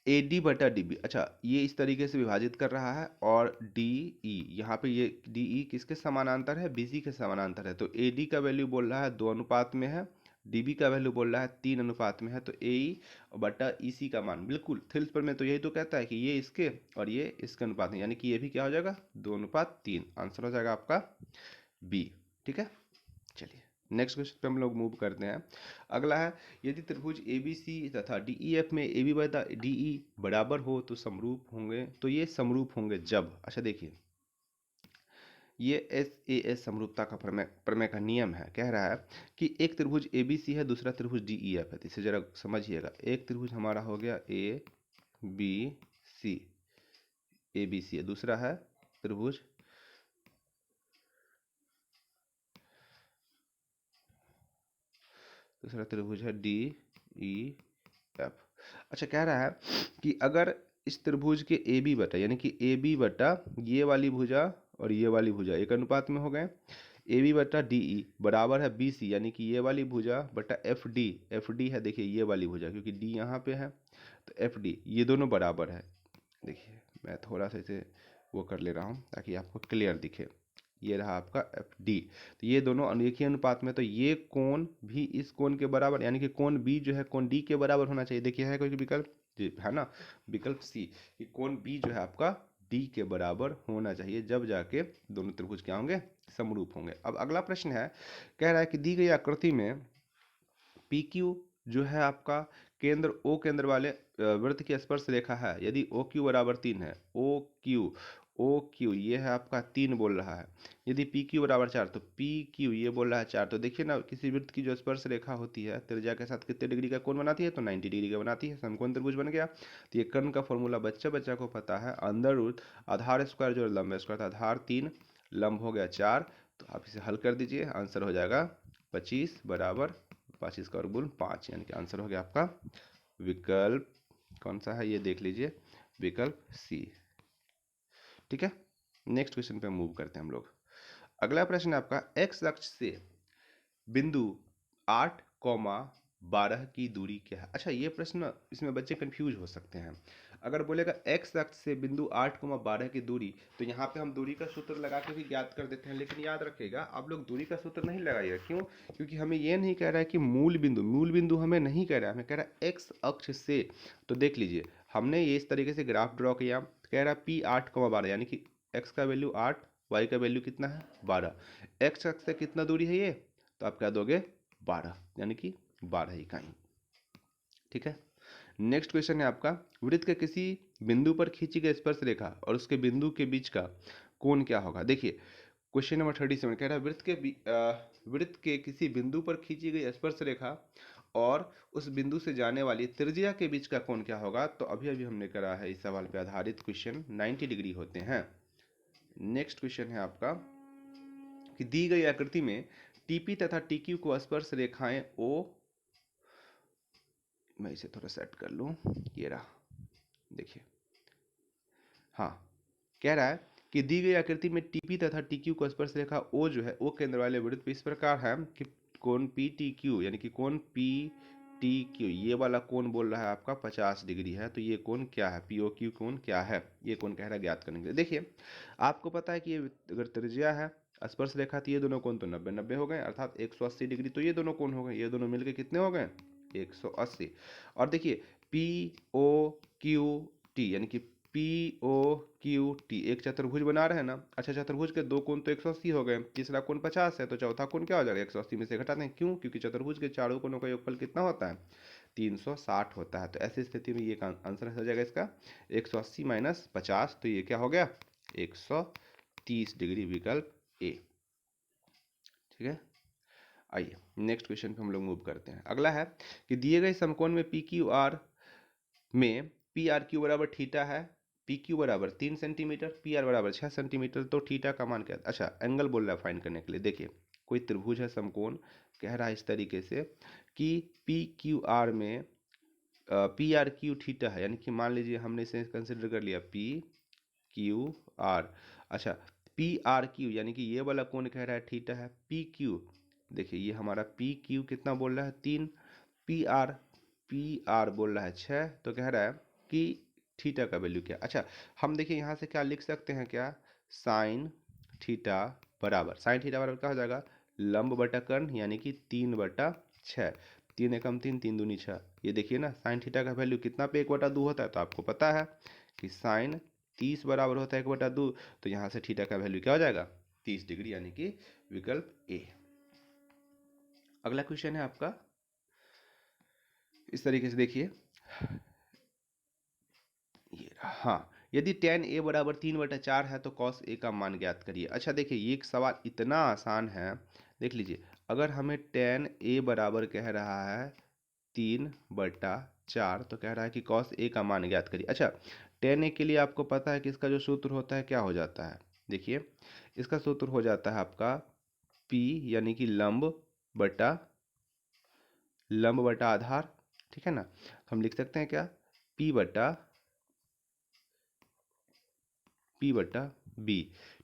A: ए डी बटा डी बी, अच्छा ये इस तरीके से विभाजित कर रहा है, और डी ई, यहाँ पे ये डी ई किसके समानांतर है? बी सी के समानांतर है। तो ए डी का वैल्यू बोल रहा है 2 अनुपात में है, डी बी का वैल्यू बोल रहा है 3 अनुपात में है। तो ए ई बटा ई सी का मान बिल्कुल थेल्स पर में तो यही तो कहता है कि ये इसके और ये इसके अनुपात में, यानी कि ये भी क्या हो जाएगा? 2 अनुपात 3, आंसर हो जाएगा आपका बी। ठीक है, चलिए नेक्स्ट क्वेश्चन पे हम लोग मूव करते हैं। अगला है, यदि त्रिभुज ए बी सी तथा डी ई एफ में ए बी बटा डी ई बराबर हो तो समरूप होंगे। तो ये समरूप होंगे जब, अच्छा देखिए ये एस ए एस समरूपता का प्रमेय प्रमेय का नियम है। कह रहा है कि एक त्रिभुज ए बी सी है, दूसरा त्रिभुज डी ई एफ है। तो इसे जरा समझिएगा, एक त्रिभुज हमारा हो गया A B C, A B C है, दूसरा है त्रिभुज है डी ई एफ। अच्छा कह रहा है कि अगर इस त्रिभुज के ए बी बटा, यानी कि ए बी बटा ये वाली भुजा और ये वाली भुजा एक अनुपात में हो गए, ए बी बटा डी ई बराबर है बी सी, यानी कि ये वाली भुजा बटा एफ डी है, देखिए ये वाली भुजा क्योंकि डी यहाँ पे है तो एफ डी, ये दोनों बराबर है। देखिए मैं थोड़ा सा इसे वो कर ले रहा हूँ ताकि आपको क्लियर दिखे। ये रहा आपका एफ डी, तो ये दोनों एक ही अनुपात में, तो ये कोण भी इस कोण के बराबर, यानी कि कोण बी जो है कोण डी के बराबर होना चाहिए। देखिए है कोई विकल्प जी है ना, विकल्प सी, कि कोण बी जो है आपका डी के बराबर होना चाहिए, जब जाके दोनों त्रिभुज क्या होंगे? समरूप होंगे। अब अगला प्रश्न है, कह रहा है कि दी गई आकृति में पी क्यू जो है आपका केंद्र ओ केंद्र वाले वृत्त की स्पर्श रेखा है। यदि ओ क्यू बराबर 3 है, ओ क्यू ये है आपका 3 बोल रहा है। यदि पी क्यू बराबर 4, तो पी क्यू ये बोल रहा है 4। तो देखिए ना, किसी वृत्त की जो स्पर्श रेखा होती है त्रिज्या के साथ कितने डिग्री का कोण बनाती है? तो 90 डिग्री का बनाती है, समकोण त्रिभुज बन गया। तो ये कर्ण का फॉर्मूला बच्चा बच्चा को पता है, अंडर रूट आधार स्क्वायर जो लंब स्क्वायर, आधार 3 लंब हो गया 4। तो आप इसे हल कर दीजिए, आंसर हो जाएगा 25 बराबर 25 का वर्गमूल 5, यानी कि आंसर हो गया आपका विकल्प कौन सा है? ये देख लीजिए, विकल्प सी। ठीक है, नेक्स्ट क्वेश्चन पे मूव करते हैं हम लोग। अगला प्रश्न है आपका, एक्स अक्ष से बिंदु 8,12 की दूरी क्या है? अच्छा ये प्रश्न, इसमें बच्चे कंफ्यूज हो सकते हैं। अगर बोलेगा एक्स अक्ष से बिंदु 8,12 की दूरी, तो यहाँ पे हम दूरी का सूत्र लगा के भी ज्ञात कर देते हैं, लेकिन याद रखिएगा आप लोग दूरी का सूत्र नहीं लगाइएगा। क्यों? क्योंकि हमें ये नहीं कह रहा है कि मूल बिंदु हमें नहीं कह रहा है, हमें कह रहा है एक्स अक्ष से। तो देख लीजिए हमने ये इस तरीके से ग्राफ ड्रॉ किया, कह रहा है पी 8,12, यानी कि एक्स का वैल्यू 8, वाई का वैल्यू कितना है? 12। एक्स अक्ष से कितना दूरी है ये? तो आप क्या दोगे? 12, यानी कि 12 इकाई। ठीक है, नेक्स्ट क्वेश्चन है आपका, वृत्त के किसी बिंदु पर खींची गई स्पर्श रेखा और उसके बिंदु के बीच का कोण क्या होगा? देखिए क्वेश्चन नंबर 37 कह रहा है वृत्त के किसी बिंदु पर खींची गई स्पर्श रेखा और उस बिंदु से जाने वाली त्रिज्या के बीच का कोण क्या होगा? तो अभी अभी हमने करा है, इस सवाल पे आधारित क्वेश्चन 90 डिग्री होते हैं। नेक्स्ट क्वेश्चन है आपका कि दी गई आकृति में टीपी तथा टीक्यू को स्पर्श रेखाएं ओ, मैं इसे थोड़ा सेट कर लूं, ये रहा देखिए, हाँ, कह रहा है कि दी गई आकृति में टीपी तथा टीक्यू को स्पर्श रेखा ओ जो है ओ केंद्र वाले वृत्त पे इस प्रकार है कि कोण पी टी क्यू यानी कि कोण पी टी क्यू ये वाला कोण बोल रहा है आपका 50 डिग्री है, तो ये कोण क्या है, पी ओ क्यू कोण क्या है, ये कोण कह रहा है ज्ञात करने के लिए। देखिए आपको पता है कि ये अगर त्रिज्या है स्पर्श रेखा, तो ये दोनों कोण तो 90-90 हो गए, अर्थात 180 डिग्री, तो ये दोनों कोण हो गए, ये दोनों मिलके कितने हो गए 180। और देखिए पी ओ क्यू टी यानी कि पी ओ क्यू टी एक चतुर्भुज बना रहे हैं ना। अच्छा, चतुर्भुज के दो कोण तो 180 हो गए, तीसरा कोण 50 है, तो चौथा कोण क्या हो जाएगा 180 में से घटाते हैं, क्यों, क्योंकि चतुर्भुज के चारों कोणों का योगफल कितना होता है 360 होता है। तो ऐसी स्थिति में ये आंसर हो जाएगा इसका 180 माइनस 50, तो ये क्या हो गया 130 डिग्री, विकल्प ए। ठीक है, आइए नेक्स्ट क्वेश्चन पे हम लोग मूव करते हैं। अगला है कि दिए गए समकोण में पी क्यू आर में पी आर क्यू बराबर थीटा है, पी क्यू बराबर 3 सेंटीमीटर, पी आर बराबर 6 सेंटीमीटर, तो थीटा का मान क्या है। अच्छा, एंगल बोल रहा है फाइंड करने के लिए। देखिए कोई त्रिभुज है समकोण, कह रहा है इस तरीके से कि पी क्यू आर में पी आर क्यू थीटा है, यानी कि मान लीजिए हमने इसे कंसिडर कर लिया पी क्यू आर। अच्छा, पी आर क्यू यानी कि ये वाला कोण कह रहा है थीटा है, पी क्यू देखिए ये हमारा पी क्यू कितना बोल रहा है 3, पी आर बोल रहा है 6, तो कह रहा है कि थीटा का वैल्यू क्या। अच्छा, हम देखिए यहाँ से क्या लिख सकते हैं, क्या साइन थीटा बराबर, साइन थीटा बराबर क्या हो जाएगा लंब बटा कर्ण यानी कि 3/6, 3 एकम 3, 3 दूनी 6। ये देखिए ना साइन थीटा का वैल्यू कितना पे 1/2 होता है, तो आपको पता है कि साइन 30 बराबर होता है 1/2, तो यहाँ से थीटा का वैल्यू क्या हो जाएगा 30 डिग्री, यानी कि विकल्प ए। अगला क्वेश्चन है आपका इस तरीके से, देखिए ये हाँ, यदि tan a बराबर 3/4 है तो cos a का मान ज्ञात करिए। अच्छा देखिए ये एक सवाल इतना आसान है, देख लीजिए अगर हमें tan a बराबर कह रहा है 3/4, तो कह रहा है कि cos a का मान ज्ञात करिए। अच्छा, tan a के लिए आपको पता है कि इसका जो सूत्र होता है क्या हो जाता है, देखिए इसका सूत्र हो जाता है आपका p यानी कि लंब बटा आधार, ठीक है ना। हम लिख सकते हैं क्या p/b,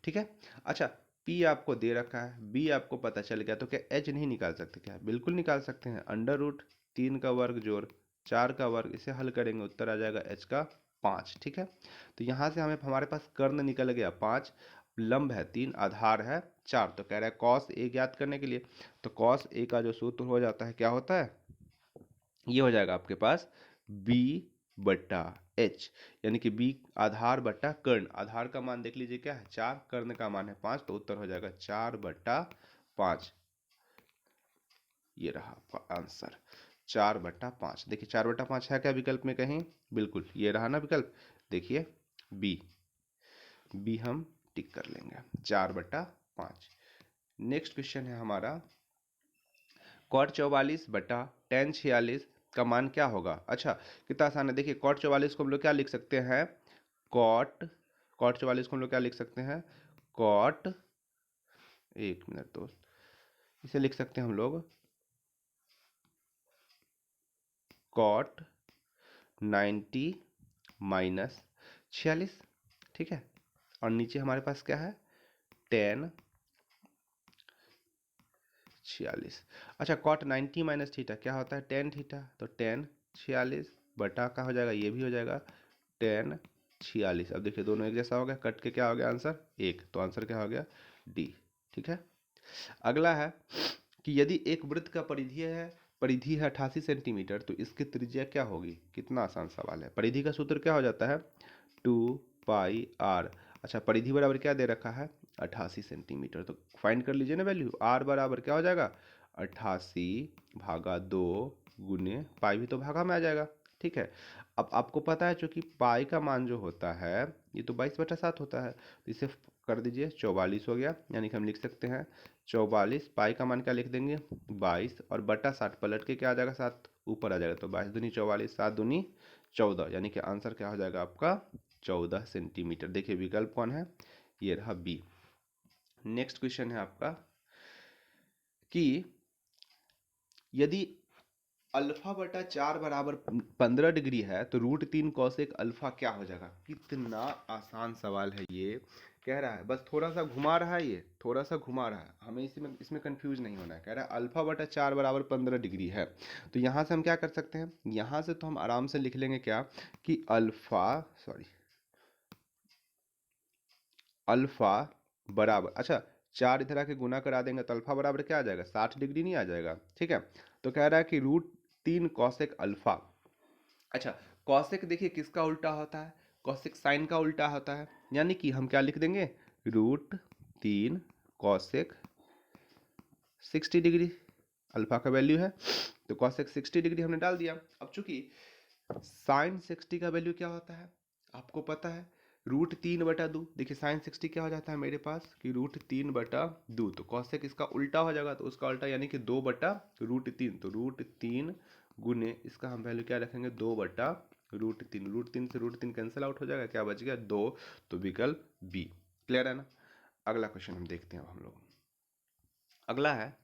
A: ठीक है। अच्छा, p आपको दे रखा है, b आपको पता चल गया, तो क्या h नहीं निकाल सकते, क्या बिल्कुल निकाल सकते हैं। √3 का वर्ग जोड़ 4 का वर्ग, इसे हल करेंगे उत्तर आ जाएगा h का 5, ठीक है। तो यहाँ से हमें हमारे पास कर्ण निकल गया 5, लंब है 3, आधार है 4, तो कह रहा है cos a ज्ञात करने के लिए, तो cos a का जो सूत्र हो जाता है क्या होता है, ये हो जाएगा आपके पास b/h, यानी कि b आधार बटा कर्ण, आधार का मान देख लीजिए क्या है 4, कर्ण का मान है 5, तो उत्तर हो जाएगा 4/5। ये रहा आपका आंसर 4/5। देखिए 4/5 है क्या विकल्प में कहीं, बिल्कुल ये रहा ना विकल्प, देखिए बी हम टिक कर लेंगे 4/5। नेक्स्ट क्वेश्चन है हमारा cot 44/tan 46 का मान क्या होगा। अच्छा, कितना आसान है, देखिए cot 44 को हम लोग क्या लिख सकते हैं, cot cot 44 को हम लोग क्या लिख सकते हैं, cot, एक मिनट दोस्त, इसे लिख सकते हैं हम लोग cot 90 - 46, ठीक है। और नीचे हमारे पास क्या है tan 46। अच्छा, cot 90 - थीटा क्या होता है tan थीटा, तो tan 46 बटा का हो जाएगा, ये भी हो जाएगा tan 46। अब देखिए दोनों एक जैसा हो गया, कट के क्या हो गया आंसर 1, तो आंसर क्या हो गया डी, ठीक है। अगला है कि यदि एक वृत्त का परिधि है 88 सेंटीमीटर, तो इसकी त्रिज्या क्या होगी। कितना आसान सवाल है, परिधि का सूत्र क्या हो जाता है 2πr। अच्छा, परिधि बराबर क्या दे रखा है 88 सेंटीमीटर, तो फाइंड कर लीजिए ना वैल्यू, r बराबर क्या हो जाएगा 88/2 गुने पाई, भी तो भागा में आ जाएगा, ठीक है। अब आपको पता है चूंकि पाई का मान जो होता है ये तो 22/7 होता है, तो इसे कर दीजिए 44 हो गया, यानी कि हम लिख सकते हैं 44, पाई का मान क्या लिख देंगे 22, और बटा 60 पलट के क्या आ जाएगा 7 ऊपर आ जाएगा, तो 22 दूनी 44, 7 दूनी 14, यानी कि आंसर क्या हो जाएगा आपका 14 सेंटीमीटर। देखिए विकल्प कौन है, ये रहा बी। नेक्स्ट क्वेश्चन है आपका कि यदि अल्फा बटा 4 बराबर 15 डिग्री है तो √3 कॉसेक अल्फा क्या हो जाएगा। कितना आसान सवाल है ये। कह रहा है बस थोड़ा सा घुमा रहा है, ये थोड़ा सा घुमा रहा है, हमें इसमें कंफ्यूज नहीं होना है। कह रहा है अल्फा बटा 4 बराबर 15 डिग्री है, तो यहाँ से हम क्या कर सकते हैं, यहाँ से तो हम आराम से लिख लेंगे क्या कि अल्फा बराबर, अच्छा 4 इधर आके गुना करा देंगे तो अल्फा बराबर क्या आ जाएगा, 60 डिग्री नहीं आ जाएगा। ठीक है, तो कह रहा है कि √3 कॉसेक अल्फा। अच्छा, कॉसेक देखिए किसका उल्टा होता है, कॉसेक साइन का उल्टा होता है, यानी कि हम क्या लिख देंगे, √3 कॉसेक 60 डिग्री अल्फा का वैल्यू है, तो कॉसेक 60 डिग्री हमने डाल दिया। अब चूंकि साइन 60 का वैल्यू क्या होता है आपको पता है, √3/2। देखिए साइन 60 क्या हो जाता है मेरे पास कि √3/2, तो कॉसेक इसका उल्टा हो जाएगा, तो उसका उल्टा यानी कि 2/√3, तो √3 गुने इसका हम वैल्यू क्या रखेंगे, 2/√3। √3 से √3 कैंसिल आउट हो जाएगा, क्या बच गया 2, तो विकल्प बी। क्लियर है ना। अगला क्वेश्चन हम देखते हैं अब हम लोग। अगला है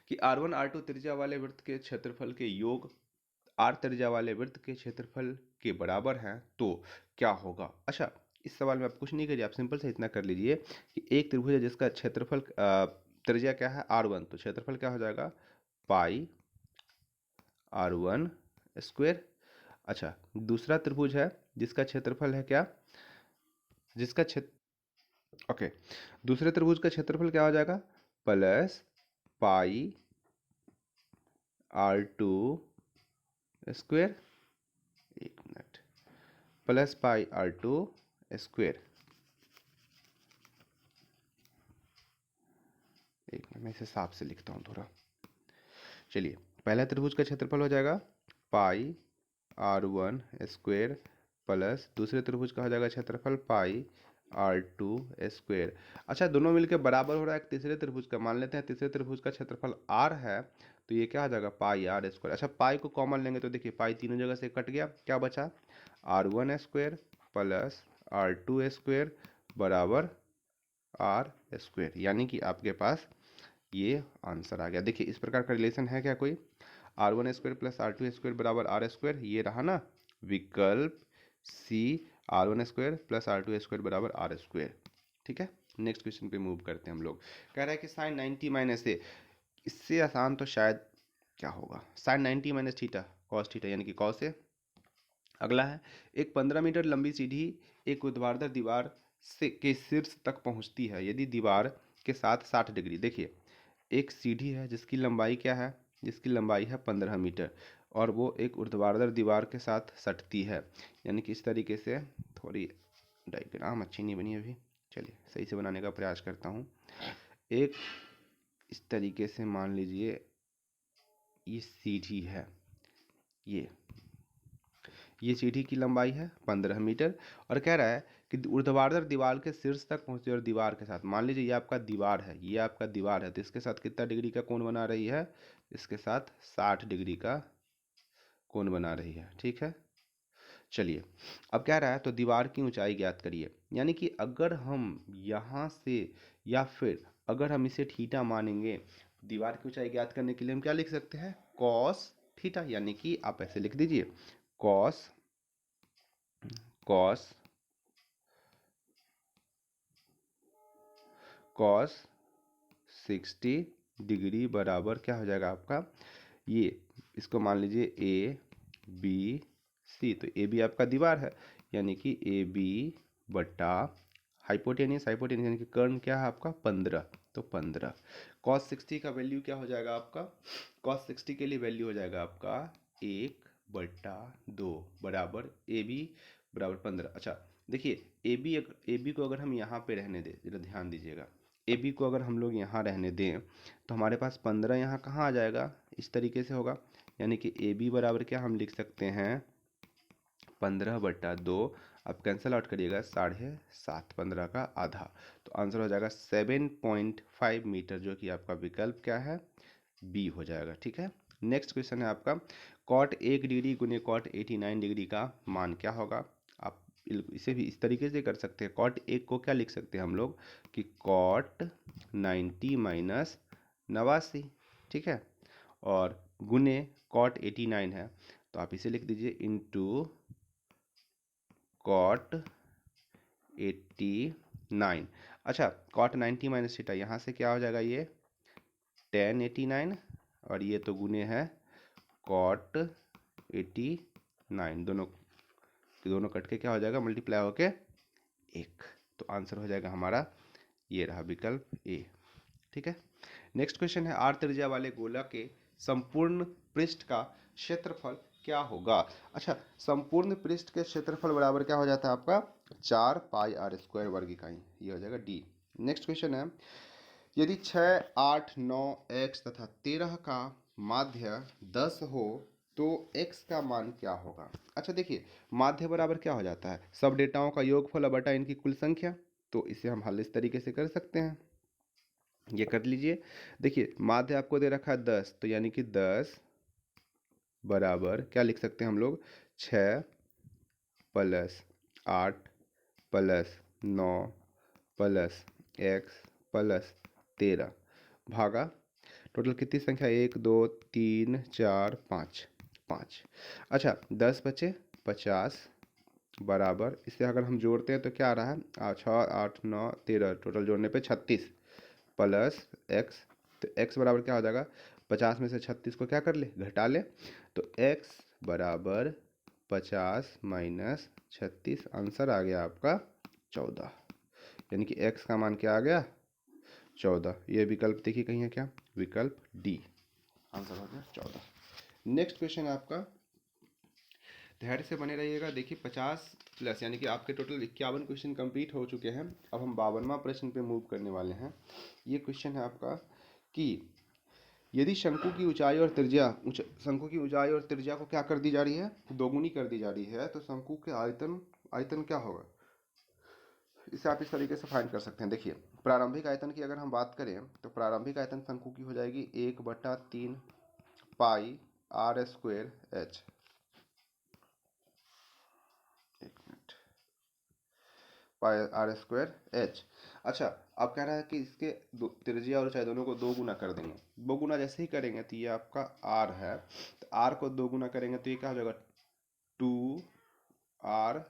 A: कि R1 R2 त्रिज्या वाले वृत्त के क्षेत्रफल के योग R त्रिज्या वाले वृत्त के क्षेत्रफल के बराबर हैं तो क्या होगा। अच्छा, इस सवाल में आप कुछ नहीं करिए, आप सिंपल से इतना कर लीजिए कि एक त्रिभुज है जिसका क्षेत्रफल त्रिज्या क्या है R1, तो क्षेत्रफल क्या हो जाएगा पाई R1 स्क्वायर। अच्छा, दूसरा त्रिभुज है जिसका क्षेत्रफल है क्या, जिसका क्षेत्र ओके, दूसरे त्रिभुज का क्षेत्रफल क्या हो जाएगा प्लस पाई R2 स्क्वायर, एक minute, plus pi R2 square. एक मिनट मैं इसे साफ से लिखता हूँ थोड़ा। चलिए, पहला त्रिभुज का क्षेत्रफल हो जाएगा पाई R1 स्क्वायर प्लस दूसरे त्रिभुज का हो जाएगा क्षेत्रफल पाई R2 स्क्वायर। अच्छा, दोनों मिलकर बराबर हो रहा है एक तीसरे त्रिभुज का, मान लेते हैं तीसरे त्रिभुज का क्षेत्रफल R है, तो ये क्या हो जाएगा पाई R स्क्वायर। अच्छा, पाई को कॉमन लेंगे तो देखिए पाई तीनों जगह से कट गया, क्या बचा R1 square plus R2 square बराबर R स्क्वायर, यानी कि आपके पास ये आंसर आ गया। देखिए इस प्रकार का रिलेशन है क्या कोई, R1 square plus R2 square बराबर R स्क्वायर, ये रहा ना विकल्प सी, R1 square plus R2 square बराबर R स्क्वायर। ठीक है, नेक्स्ट क्वेश्चन पे मूव करते हैं हम लोग। कह रहा है कि साइन 90 माइनस ए, इससे आसान तो शायद क्या होगा, sine 90 minus theta cos theta यानी कि कॉस ए। अगला है एक 15 मीटर लंबी सीढ़ी एक ऊर्ध्वाधर दीवार से के शीर्ष तक पहुंचती है यदि दीवार के साथ 60 डिग्री। देखिए एक सीढ़ी है जिसकी लंबाई क्या है, जिसकी लंबाई है 15 मीटर और वो एक ऊर्ध्वाधर दीवार के साथ सटती है, यानी कि इस तरीके से, थोड़ी डायग्राम अच्छी नहीं बनी अभी, चलिए सही से बनाने का प्रयास करता हूँ। एक इस तरीके से मान लीजिए ये सीढ़ी है, ये सीढ़ी की लंबाई है 15 मीटर और कह रहा है कि ऊर्ध्वाधर दीवार के शीर्ष तक पहुंचे और दीवार के साथ, मान लीजिए ये आपका दीवार है, ये आपका दीवार है, तो इसके साथ कितना डिग्री का कोण बना रही है, इसके साथ 60 डिग्री का कोण बना रही है। ठीक है, चलिए अब कह रहा है तो दीवार की ऊंचाई ज्ञात करिए, यानी कि अगर हम यहाँ से या फिर अगर हम इसे थीटा मानेंगे, दीवार की ऊंचाई ज्ञात करने के लिए हम क्या लिख सकते हैं कॉस थीटा, यानी कि आप ऐसे लिख दीजिए कॉस कॉस कॉस 60 डिग्री बराबर क्या हो जाएगा आपका, ये इसको मान लीजिए ए बी सी, तो ए बी आपका दीवार है यानी कि ए बी बटा हाइपोटेनियस, हाइपोटेनियस यानी कि कर्ण क्या है आपका 15, तो 15 कॉस 60 का वैल्यू क्या हो जाएगा आपका, कॉस 60 के लिए वैल्यू हो जाएगा आपका 1/2 बराबर ए बी बराबर 15। अच्छा देखिए ए बी को अगर हम यहाँ पे रहने दें, जरा ध्यान दीजिएगा, ए बी को अगर हम लोग यहाँ रहने दें तो हमारे पास 15 यहाँ कहाँ आ जाएगा, इस तरीके से होगा, यानी कि ए बी बराबर क्या हम लिख सकते हैं 15/2, अब कैंसिल आउट करिएगा 7.5, 15 का आधा, तो आंसर हो जाएगा 7.5 मीटर, जो कि आपका विकल्प क्या है बी हो जाएगा। ठीक है, नेक्स्ट क्वेश्चन है आपका कॉट 1 डिग्री गुने कॉट 89 डिग्री का मान क्या होगा। आप इसे भी इस तरीके से कर सकते हैं, कॉट 1 को क्या लिख सकते हैं हम लोग कि कॉट 90 माइनस 89, ठीक है, और गुने कॉट 89 है, तो आप इसे लिख दीजिए इंटू कॉट 89। अच्छा, कॉट 90 माइनस थीटा, यहाँ से क्या हो जाएगा, ये टेन 89, और ये तो गुने है कॉट 89, दोनों कट के क्या हो जाएगा, मल्टीप्लाई होके 1। तो आंसर हो जाएगा हमारा, ये रहा विकल्प ए। ठीक है। नेक्स्ट क्वेश्चन है, आर त्रिज्या वाले गोला के संपूर्ण पृष्ठ का क्षेत्रफल क्या होगा। अच्छा, संपूर्ण पृष्ठ के क्षेत्रफल बराबर क्या हो जाता है आपका, 4 पाई आर स्क्वायर वर्ग इकाई, ये हो जाएगा डी। नेक्स्ट क्वेश्चन है, यदि 6, 8, 9, x तथा 13 का माध्य 10 हो तो x का मान क्या होगा। अच्छा देखिए, माध्य बराबर क्या हो जाता है, सब डेटाओं का योगफल बटा इनकी कुल संख्या। तो इसे हम हल इस तरीके से कर सकते हैं, ये कर लीजिए। देखिए, माध्य आपको दे रखा है 10, तो यानी कि 10 बराबर क्या लिख सकते हैं हम लोग, 6 plus 8 plus 9 plus x plus 13 भागा टोटल कितनी संख्या, 1 2 3 4 5 5। अच्छा, 10 बचे 50 बराबर, इसे अगर हम जोड़ते हैं तो क्या आ रहा है, 6 8 9 13, टोटल जोड़ने पे 36 प्लस x। तो x बराबर क्या हो जाएगा, 50 में से 36 को क्या कर ले, घटा ले। तो x बराबर 50 माइनस 36, आंसर आ गया आपका 14, यानी कि x का मान क्या आ गया, 14। ये विकल्प देखिए कहीं है क्या, विकल्प डी, आंसर हो गया 14। नेक्स्ट क्वेश्चन है आपका, धैर्य से बने रहिएगा। देखिए 50 प्लस, यानी कि आपके टोटल 51 क्वेश्चन कंप्लीट हो चुके हैं। अब हम 52वां प्रश्न पे मूव करने वाले हैं। ये क्वेश्चन है आपका कि यदि शंकु की ऊंचाई और त्रिज्या शंकु की ऊंचाई और त्रिज्या को क्या कर दी जा रही है, दोगुनी कर दी जा रही है, तो शंकु के आयतन क्या होगा, इसे आप इस तरीके से फाइंड कर सकते हैं। देखिए, प्रारंभिक आयतन की अगर हम बात करें तो प्रारंभिक आयतन शंकु की हो जाएगी 1/3 पाई आर स्क्वायर एच, एक minute, pi r square h. अच्छा, अब कह रहा है कि इसके त्रिज्या और ऊंचाई दोनों को 2 गुना कर देंगे। 2 गुना जैसे ही करेंगे तो ये आपका आर है, तो आर को 2 गुना करेंगे तो ये क्या हो जाएगा, 2r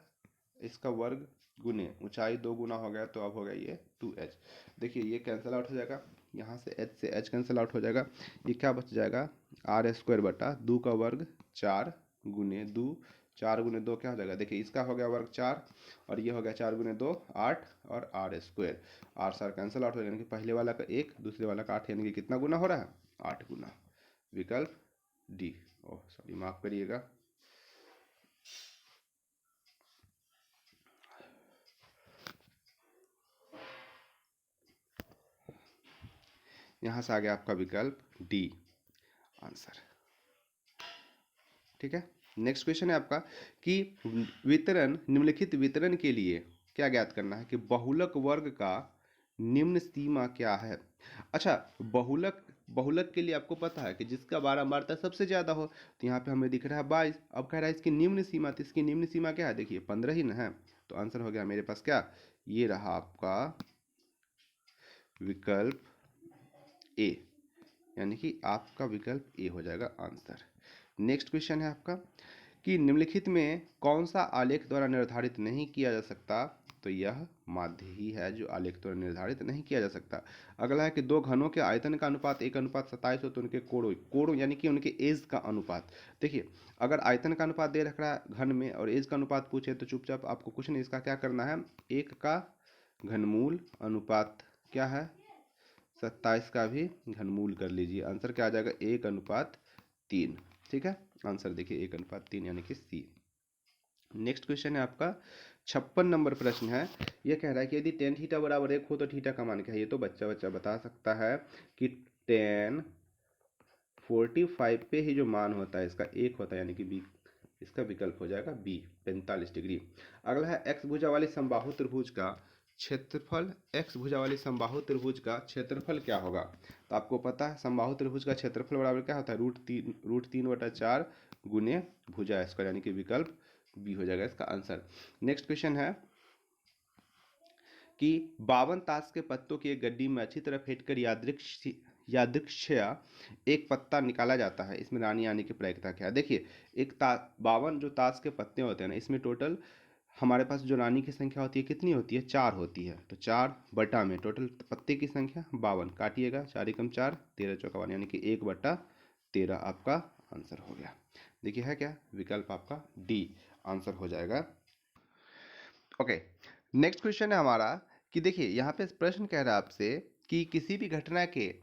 A: इसका वर्ग गुने ऊंचाई 2 गुना हो गया, तो अब हो गया ये 2h। देखिए ये कैंसिल आउट हो जाएगा, यहाँ से h से h कैंसिल आउट हो जाएगा, ये क्या बच जाएगा, आर स्क्वायर बटा 2 का वर्ग 4 गुने 2, 4 गुने 2 क्या हो जाएगा, देखिए इसका हो गया वर्ग 4, और ये हो गया 4 गुने 2 8, और आर स्क्वायर, आर सार कैंसिल आउट हो जाएगा, यानी कि पहले वाला का 1, दूसरे वाला का 8, यानी कि कितना गुना हो रहा है, 8 गुना, विकल्प डी। ओह सॉरी, माफ करिएगा। यहाँ से आ गया आपका विकल्प डी आंसर। ठीक है। नेक्स्ट क्वेश्चन है आपका कि निम्नलिखित वितरण के लिए क्या ज्ञात करना है, कि बहुलक वर्ग का निम्न सीमा क्या है। अच्छा, बहुलक बहुलक के लिए आपको पता है कि जिसका बारंबारता सबसे ज्यादा हो, तो यहाँ पे हमें दिख रहा है 22। अब कह रहा है इसकी निम्न सीमा, तो इसकी निम्न सीमा क्या है, देखिए 15 ही ना है, तो आंसर हो गया मेरे पास क्या, ये रहा आपका विकल्प ए, यानी कि आपका विकल्प ए हो जाएगा आंसर। नेक्स्ट क्वेश्चन है आपका कि निम्नलिखित में कौन सा आलेख द्वारा निर्धारित नहीं किया जा सकता, तो यह माध्य ही है जो आलेख द्वारा निर्धारित नहीं किया जा सकता। अगला है कि दो घनों के आयतन का अनुपात 1:27 हो तो उनके कोणों यानी कि उनके एज का अनुपात। देखिए, अगर आयतन का अनुपात दे रखा है घन में और एज का अनुपात पूछे तो चुपचाप आपको कुछ नहीं, इसका क्या करना है, 1 का घनमूल अनुपात क्या है, 27 का भी घनमूल कर लीजिए, आंसर क्या आ जाएगा, 1:3। ठीक है, आंसर देखिए 1:3 यानी कि सी। नेक्स्ट क्वेश्चन है आपका 56 नंबर प्रश्न है। यह कह रहा है कि यदि टेन थीटा बराबर 1 हो तो थीटा का मान क्या है। ये तो बच्चा बच्चा बता सकता है कि टेन 45 पे ही जो मान होता है इसका 1 होता है, यानी कि बी, इसका विकल्प हो जाएगा बी 45 डिग्री। अगला है एक्स भुजा वाली समबाहु त्रिभुज का क्षेत्रफल, एक्स भुजा वाली समबाहु त्रिभुज का क्षेत्रफल क्या होगा। तो आपको पता है समबाहु त्रिभुज का क्षेत्रफल बराबर क्या होता है, √3/4 गुने भुजा स्क्वायर, यानी कि विकल्प बी हो जाएगा इसका आंसर। नेक्स्ट क्वेश्चन है कि 52 ताश के पत्तों की एक गड्डी में अच्छी तरह फेंट कर यादृच्छया एक पत्ता निकाला जाता है, इसमें रानी आने की प्रायिकता क्या है? देखिए, एक 52 जो ताश के पत्ते होते हैं ना, इसमें टोटल हमारे पास जो रानी की संख्या होती है कितनी होती है? 4 होती है। तो 4 बटा में टोटल पत्ते की संख्या 52 काटिएगा, 4 एकम 4, 13 चौका 52 यानी कि 1/13 आपका आंसर हो गया। देखिए है क्या? विकल्प आपका डी आंसर हो जाएगा। ओके, नेक्स्ट क्वेश्चन है हमारा कि देखिए यहाँ पे प्रश्न कह रहा है आपसे कि किसी भी घटना के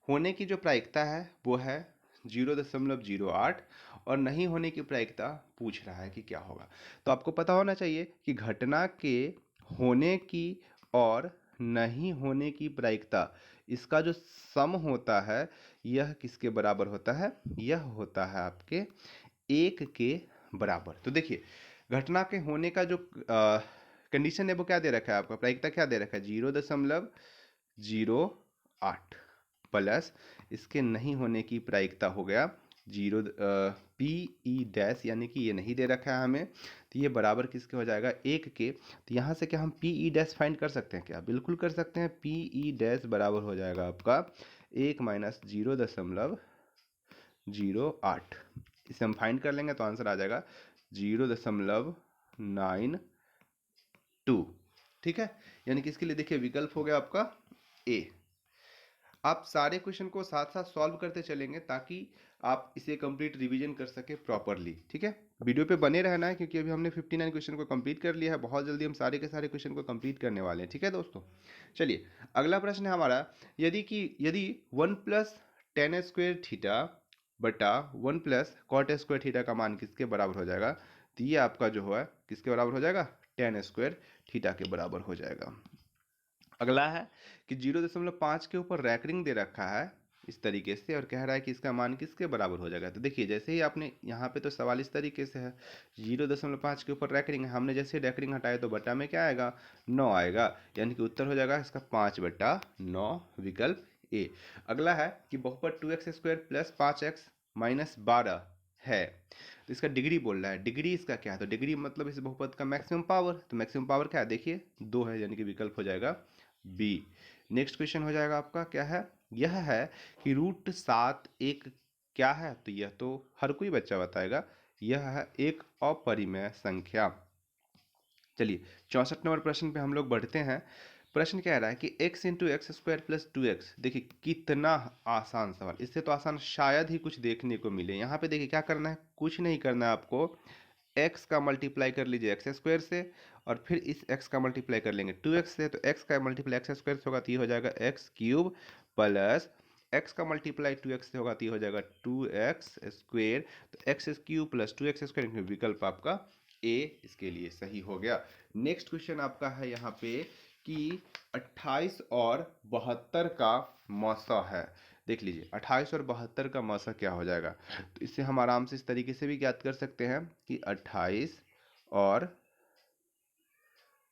A: होने की जो प्रायिकता है वो है 0.08 और नहीं होने की प्रायिकता पूछ रहा है कि क्या होगा। तो आपको पता होना चाहिए कि घटना के होने की और नहीं होने की प्रायिकता, इसका जो सम होता है यह किसके बराबर होता है? यह होता है आपके 1 के बराबर। तो देखिए घटना के होने का जो कंडीशन है वो क्या दे रखा है आपका? प्रायिकता क्या दे रखा है? 0.08 प्लस इसके नहीं होने की प्रायिकता हो गया 0 पी ई डैश, यानी कि ये नहीं दे रखा है हमें, तो ये बराबर किसके हो जाएगा? 1 के। तो यहाँ से क्या हम पी ई डैश फाइंड कर सकते हैं क्या? बिल्कुल कर सकते हैं। पी ई डैश बराबर हो जाएगा आपका 1 माइनस 0.08। इसे हम फाइंड कर लेंगे तो आंसर आ जाएगा 0.92। ठीक है, यानी कि इसके लिए देखिए विकल्प हो गया आपका ए। आप सारे क्वेश्चन को साथ साथ सॉल्व करते चलेंगे ताकि आप इसे कंप्लीट रिवीजन कर सके प्रॉपरली। ठीक है, वीडियो पे बने रहना है क्योंकि अभी हमने 59 क्वेश्चन को कंप्लीट कर लिया है। बहुत जल्दी हम सारे के सारे क्वेश्चन को कंप्लीट करने वाले हैं। ठीक है दोस्तों, चलिए अगला प्रश्न है हमारा, यदि 1 प्लस टेन स्क्वायर थीटा बटा 1 प्लस कॉट स्क्वायर थीटा का मान किसके बराबर हो जाएगा? तो ये आपका जो है किसके बराबर हो जाएगा? टेन स्क्वायर थीटा के बराबर हो जाएगा। अगला है कि 0.5 के ऊपर रैकरिंग दे रखा है इस तरीके से और कह रहा है कि इसका मान किसके बराबर हो जाएगा। तो देखिए जैसे ही आपने यहाँ पे तो सवाल इस तरीके से है, 0.5 के ऊपर रैकरिंग है, हमने जैसे रैकरिंग हटाया तो बटा में क्या आएगा? 9 आएगा, यानी कि उत्तर हो जाएगा इसका 5/9, विकल्प ए। अगला है कि बहुपद 2x² प्लस 5x माइनस 12 है, तो इसका डिग्री बोल रहा है। डिग्री इसका क्या है? तो डिग्री मतलब इस बहुपद का मैक्सिमम पावर। तो मैक्सिमम पावर क्या है? देखिए 2 है, यानी कि विकल्प हो जाएगा बी। नेक्स्ट क्वेश्चन हो जाएगा आपका, क्या है? यह है कि √7 एक क्या है? तो यह तो हर कोई बच्चा बताएगा, यह है एक अपरिमेय संख्या। चलिए 64 नंबर प्रश्न पे हम लोग बढ़ते हैं। प्रश्न कह रहा है कि x into x square plus 2x। देखिए कितना आसान सवाल, इससे तो आसान शायद ही कुछ देखने को मिले। यहाँ पे देखिए क्या करना है, कुछ नहीं करना है आपको, x का मल्टीप्लाई कर लीजिए एक्स स्क्वायर से और फिर इस x का मल्टीप्लाई कर लेंगे 2x से, तो x का मल्टीप्लाई एक्स स्क्वायर से होगा तो ये हो जाएगा एक्स क्यूब प्लस x का मल्टीप्लाई 2x से होगा तो ये हो जाएगा 2x स्क्वायर, तो x cube plus 2x square, विकल्प आपका ए इसके लिए सही हो गया। नेक्स्ट क्वेश्चन आपका है यहाँ पे कि 28 और 72 का मौसा है। देख लीजिए 28 और 72 का मौसा क्या हो जाएगा? तो इससे हम आराम से इस तरीके से भी ज्ञात कर सकते हैं कि 28 और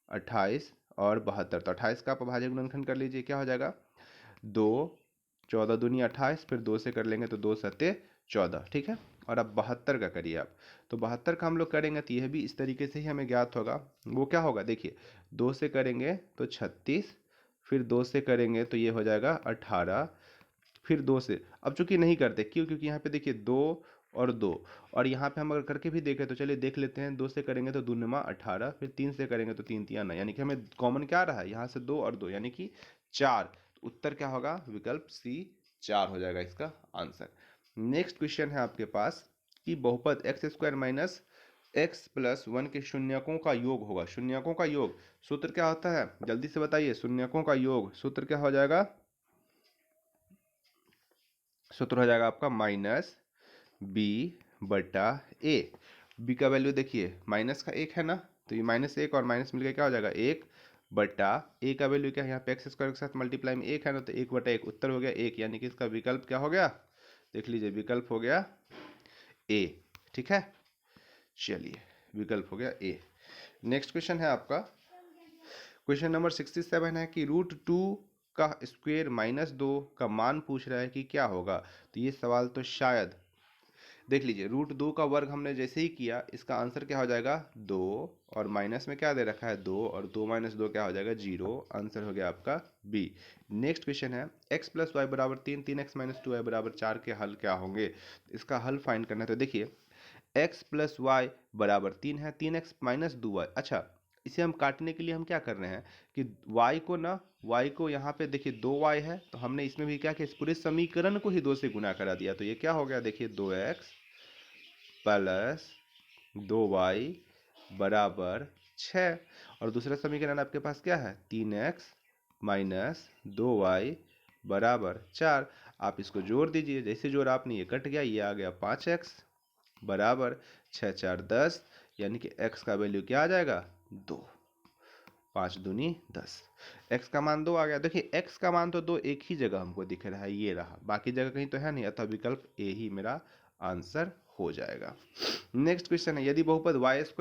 A: 72, तो 28 का आप अभाज्य गुणनखंड कर लीजिए, क्या हो जाएगा? 2, 14 दूनी 28, फिर 2 से कर लेंगे तो 2 सत्ते 14। ठीक है, और अब 72 का करिए आप, तो 72 का हम लोग करेंगे तो यह भी इस तरीके से ही हमें ज्ञात होगा। वो क्या होगा? देखिए 2 से करेंगे तो 36, फिर 2 से करेंगे तो ये हो जाएगा 18, फिर 2 से, अब चूंकि नहीं करते क्यों? क्योंकि यहाँ पे देखिए 2 और 2, और यहाँ पे हम अगर करके भी देखें तो चलिए देख लेते हैं। 2 से करेंगे तो 2 9 18, फिर 3 से करेंगे तो 3 3 9, यानी कि हमें कॉमन क्या आ रहा है यहाँ से? 2 और 2 यानी कि 4। उत्तर क्या होगा? विकल्प सी 4 हो जाएगा इसका आंसर। नेक्स्ट क्वेश्चन है आपके पास कि बहुपद x square minus x plus 1 के शून्यकों का योग होगा। शून्यकों का योग सूत्र क्या होता है? जल्दी से बताइए, शून्यकों का योग सूत्र क्या हो जाएगा? सूत्र हो जाएगा आपका माइनस बी बटा ए। बी का वैल्यू देखिए माइनस का 1 है ना, तो ये -1 और माइनस मिलकर क्या हो जाएगा? 1 बटा ए का वैल्यू क्या है? यहाँ पे एक्स स्क्वायर के साथ मल्टीप्लाई में 1 है ना, तो 1/1, उत्तर हो गया 1, यानी कि इसका विकल्प क्या हो गया? देख लीजिए विकल्प हो गया ए। ठीक है, चलिए विकल्प हो गया ए। नेक्स्ट क्वेश्चन है आपका, क्वेश्चन नंबर 67 है कि √2 का स्क्वायर -2 का मान पूछ रहा है कि क्या होगा। तो ये सवाल तो शायद देख लीजिए, √2 का वर्ग हमने जैसे ही किया, इसका आंसर क्या हो जाएगा 2, और माइनस में क्या दे रखा है 2, और 2 - 2 क्या हो जाएगा 0। आंसर हो गया आपका बी। नेक्स्ट क्वेश्चन है x + y = 3, 3x - 2y = 4 के हल क्या होंगे। इसका हल फाइंड करना है, तो देखिए x + y = 3 है, 3x - 2y। अच्छा, इसे हम काटने के लिए हम क्या कर रहे हैं कि y को यहाँ पे देखिए 2y है, तो हमने इसमें भी क्या किया, इस पूरे समीकरण को ही 2 से गुना करा दिया। तो ये क्या हो गया, देखिए 2x + 2y = 6, और दूसरा समीकरण आपके पास क्या है 3x - 2y = 4। आप इसको जोड़ दीजिए, जैसे जोड़ा आपने ये कट गया, ये आ गया 5x बराबर 6 × 4 = 10, यानी कि x का वैल्यू क्या आ जाएगा 2। 5 दूनी 10, x का मान 2 आ गया। देखिए x का मान तो 2 एक ही जगह हमको दिख रहा है, ये रहा, बाकी जगह कहीं तो है नहीं, अतः विकल्प ए ही मेरा आंसर हो जाएगा। नेक्स्ट क्वेश्चन है, यदि बहुपद y² - x -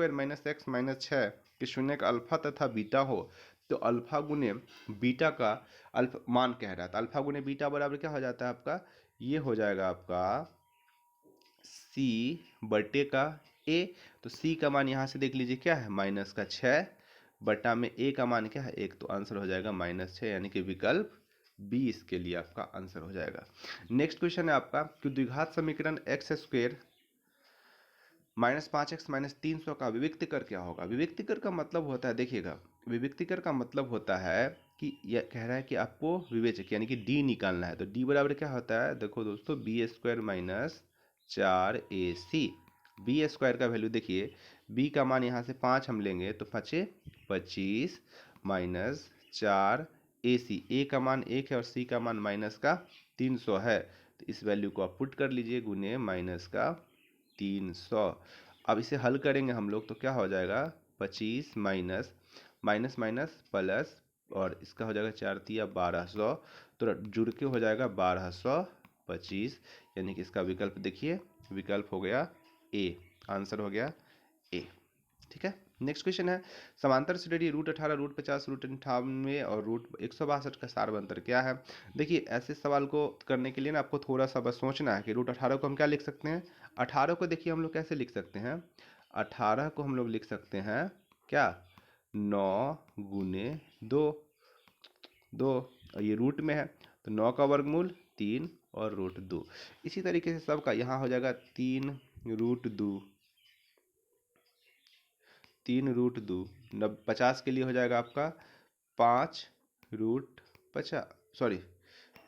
A: 6 के शून्य का अल्फा तथा बीटा हो, तो अल्फा गुने बीटा का अल्फा मान कह रहा है, तो अल्फा गुने बीटा बराबर क्या हो जाता है आपका, ये हो जाएगा आपका c/a। तो c का मान यहाँ से देख लीजिए क्या है -6 बटा में a का मान क्या है 1, तो आंसर हो जाएगा -6, यानी कि विकल्प बी इसके लिए आपका आंसर हो जाएगा। नेक्स्ट क्वेश्चन है आपका कि द्विघात समीकरण x² -5x - 300 का विविक्तिकर क्या होगा। विविक्तिकर का मतलब होता है, देखिएगा, विविक्तिकर का मतलब होता है कि यह कह रहा है कि आपको विवेचक यानी कि d निकालना है। तो d बराबर क्या होता है, देखो दोस्तों, b² - 4ac। b² का वैल्यू देखिए, b का मान यहाँ से 5 हम लेंगे, तो 5 × 25 - 4ac। a का मान 1 है और c का मान -300 है, तो इस वैल्यू को आप पुट कर लीजिए गुने -300। अब इसे हल करेंगे हम लोग, तो क्या हो जाएगा 25 माइनस माइनस माइनस प्लस, और इसका हो जाएगा 4 × 3 = 1200, तो जुड़ के हो जाएगा 1225, यानी कि इसका विकल्प देखिए, विकल्प हो गया ए, आंसर हो गया ए। ठीक है। नेक्स्ट क्वेश्चन है, समांतर श्रेणी √18, √50, √98 और √162 का सार अंतर क्या है। देखिए ऐसे सवाल को करने के लिए ना आपको थोड़ा सा बस सोचना है कि √18 को हम क्या लिख सकते हैं। 18 को देखिए हम लोग कैसे लिख सकते हैं, 18 को हम लोग लिख सकते हैं क्या 9 × 2, और ये रूट में है, तो 9 का वर्गमूल 3 और √2। इसी तरीके से सबका यहाँ हो जाएगा 3 √2, 50 के लिए हो जाएगा आपका 5 √50, सॉरी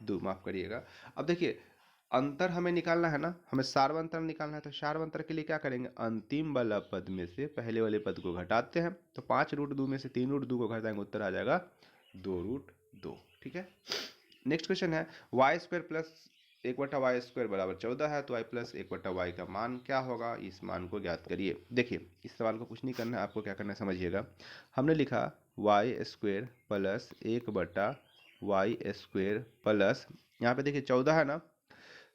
A: 2, माफ करिएगा। अब देखिए अंतर हमें निकालना है ना, हमें सार्वंतर निकालना है, तो सार्वंतर के लिए क्या करेंगे, अंतिम वाला पद में से पहले वाले पद को घटाते हैं, तो 5 √2 में से 3 √2 को घटाएंगे, उत्तर आ जाएगा 2 √2। ठीक है। नेक्स्ट क्वेश्चन है, y² + 1/y² = 14 है, तो y + 1/y का मान क्या होगा, इस मान को ज्ञात करिए। देखिए इस सवाल को कुछ नहीं करना है, आपको क्या करना है समझिएगा। हमने लिखा y² + 1/y² प्लस, यहाँ पे देखिए 14 है ना,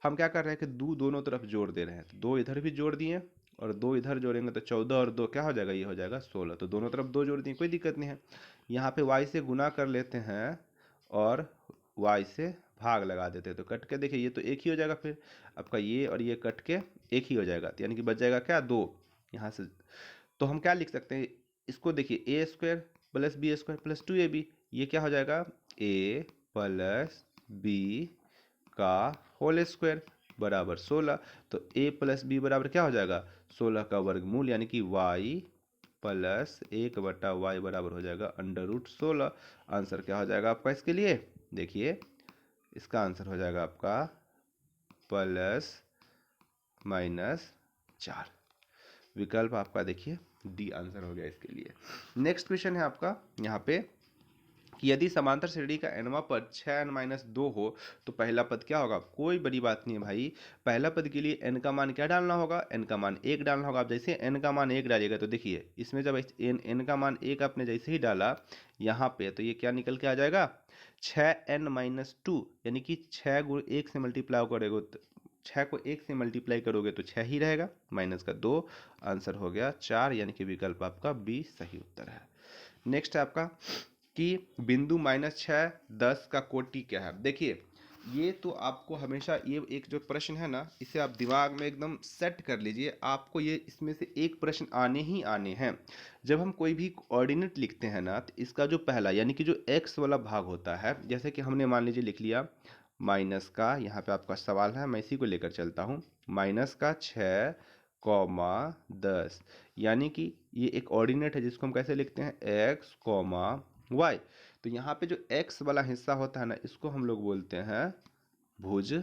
A: हम क्या कर रहे हैं कि दोनों तरफ जोड़ दे रहे हैं, तो 2 इधर भी जोड़ दिए और 2 इधर जोड़ेंगे, तो 14 और 2 क्या हो जाएगा, ये हो जाएगा 16, तो दोनों तरफ 2 जोड़ दिए, कोई दिक्कत नहीं है। यहाँ पे y से गुना कर लेते हैं और y से भाग लगा देते हैं, तो कट के देखिए ये तो एक ही हो जाएगा, फिर आपका ये और ये कट के एक ही हो जाएगा, तो यानी कि बच जाएगा क्या 2 यहाँ से। तो हम क्या लिख सकते हैं इसको, देखिए a² + b² + 2ab, ये क्या हो जाएगा a + b का होल स्क्वायर बराबर 16, तो a + b बराबर क्या हो जाएगा 16 का वर्गमूल, यानी कि y + 1/y बराबर हो जाएगा √16। आंसर क्या हो जाएगा आपका इसके लिए, देखिए इसका आंसर हो जाएगा आपका ±4। विकल्प आपका देखिए डी आंसर हो गया इसके लिए। नेक्स्ट क्वेश्चन है आपका यहाँ पे कि यदि समांतर श्रेणी का nवां पद 6n - 2 हो, तो पहला पद क्या होगा। कोई बड़ी बात नहीं है भाई, पहला पद के लिए n का मान क्या डालना होगा, n का मान 1 डालना होगा। आप जैसे n का मान 1 डालिएगा, तो देखिए इसमें जब n का मान 1 आपने जैसे ही डाला यहाँ पे, तो ये क्या निकल के आ जाएगा 6n - 2, यानी कि 6 × 1 से मल्टीप्लाई करोगे, 6 को 1 से मल्टीप्लाई करोगे तो 6 ही रहेगा, -2, आंसर हो गया 4, यानी कि विकल्प आपका बी सही उत्तर है। नेक्स्ट है आपका कि बिंदु -6, 10 का कोटि क्या है। देखिए ये तो आपको हमेशा ये एक जो प्रश्न है ना, इसे आप दिमाग में एकदम सेट कर लीजिए, आपको ये इसमें से एक प्रश्न आने ही आने हैं। जब हम कोई भी ऑर्डिनेट लिखते हैं ना, तो इसका जो पहला यानी कि जो एक्स वाला भाग होता है, जैसे कि हमने मान लीजिए लिख लिया माइनस का, यहाँ पे आपका सवाल है, मैं इसी को लेकर चलता हूँ, माइनस का 6, 10, यानी कि ये एक ऑर्डिनेट है जिसको हम कैसे लिखते हैं, एक्स, वाई। तो यहाँ पे जो x वाला हिस्सा होता है ना, इसको हम लोग बोलते हैं भुज,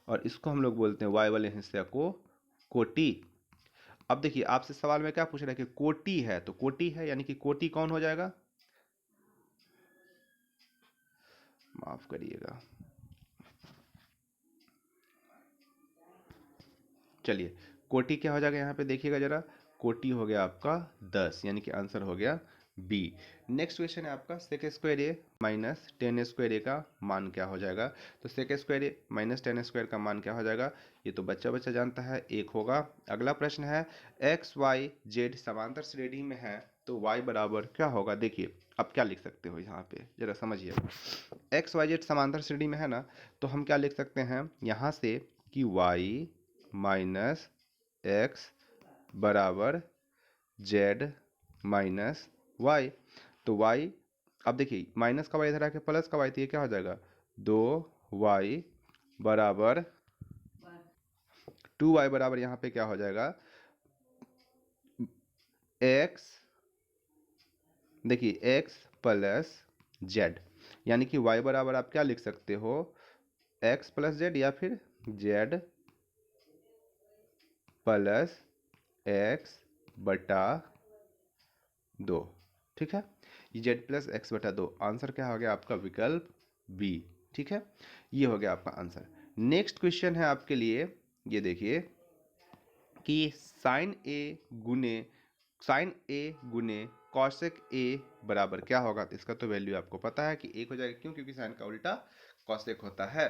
A: और इसको हम लोग बोलते हैं y वाले हिस्से को कोटि। अब देखिए आपसे सवाल में क्या पूछ रहा है कि कोटि है, तो कोटि है यानी कि कोटि कौन हो जाएगा, माफ करिएगा, चलिए कोटि क्या हो जाएगा यहाँ पे देखिएगा जरा, कोटि हो गया आपका 10, यानी कि आंसर हो गया बी। नेक्स्ट क्वेश्चन है आपका सेक स्क्वायर ए माइनस 10 स्क्वायर ए का मान क्या हो जाएगा। तो सेक स्क्वायर ए माइनस 10 स्क्वायर का मान क्या हो जाएगा, ये तो बच्चा बच्चा जानता है, एक होगा। अगला प्रश्न है एक्स वाई जेड समांतर श्रेणी में है, तो y बराबर क्या होगा। देखिए आप क्या लिख सकते हो यहाँ पे जरा समझिए, एक्स वाई जेड समांतर श्रेणी में है ना, तो हम क्या लिख सकते हैं यहाँ से कि y माइनस एक्स बराबर जेड माइनस वाई। तो y, अब देखिए माइनस का y इधर आके प्लस का y, तो ये क्या हो जाएगा 2y बराबर 2y बराबर यहाँ पे क्या हो जाएगा x, देखिए x प्लस जेड, यानी कि y बराबर आप क्या लिख सकते हो x प्लस जेड, या फिर z प्लस x बटा 2। ठीक है, ये z प्लस एक्स बटा 2, आंसर क्या हो गया आपका विकल्प बी। ठीक है, ये हो गया आपका आंसर। नेक्स्ट क्वेश्चन है आपके लिए, ये देखिए कि साइन ए गुने कॉसेक ए बराबर क्या होगा। तो इसका तो वैल्यू आपको पता है कि एक हो जाएगा, क्यों, क्योंकि साइन का उल्टा कॉसेक होता है।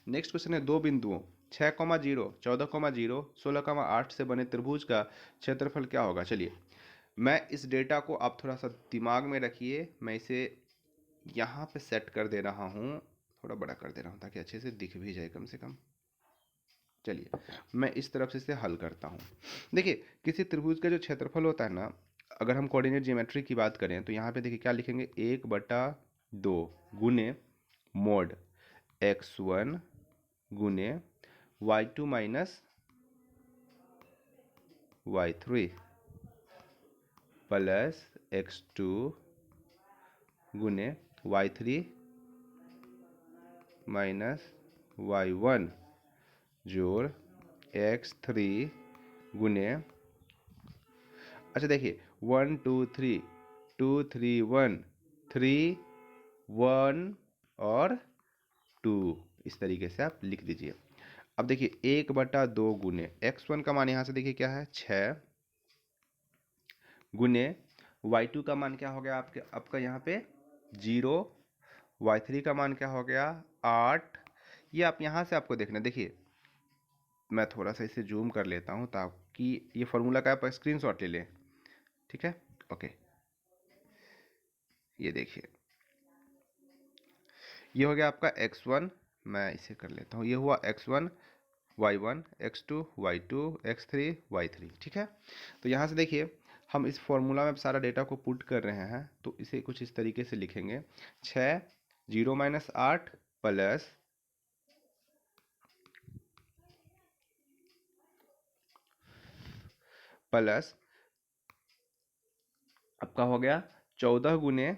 A: नेक्स्ट क्वेश्चन है दो बिंदुओं 6,0, 14,0, 16,8 से बने त्रिभुज का क्षेत्रफल क्या होगा। चलिए मैं इस डेटा को आप थोड़ा सा दिमाग में रखिए, मैं इसे यहाँ पे सेट कर दे रहा हूँ, थोड़ा बड़ा कर दे रहा हूँ ताकि अच्छे से दिख भी जाए कम से कम। चलिए मैं इस तरफ से इसे हल करता हूँ। देखिए किसी त्रिभुज का जो क्षेत्रफल होता है ना, अगर हम कोऑर्डिनेट ज्योमेट्री की बात करें तो यहाँ पे देखिए क्या लिखेंगे, 1/2 गुने मोड x1 गुने y2 minus y3 plus x2 गुने y3 माइनस y1 जोड़ x3 गुने, अच्छा देखिए 1 2 3 2 3 1 3 1 और 2, इस तरीके से आप लिख दीजिए। अब देखिए 1/2 गुने x1 का मान यहाँ से देखिए क्या है 6 गुने y2 का मान क्या हो गया आपका यहाँ पे 0, y3 का मान क्या हो गया 8। ये आप यहाँ से आपको देखना, देखिए मैं थोड़ा सा इसे जूम कर लेता हूँ ताकि ये फॉर्मूला का आप स्क्रीनशॉट ले लें। ठीक है, ओके, ये देखिए ये हो गया आपका x1, मैं इसे कर लेता हूँ, ये हुआ x1 y1 x2 y2 x3 y3। ठीक है, तो यहाँ से देखिए हम इस फॉर्मूला में सारा डेटा को पुट कर रहे हैं, तो इसे कुछ इस तरीके से लिखेंगे 6 0 माइनस 8 प्लस आपका हो गया 14 गुने,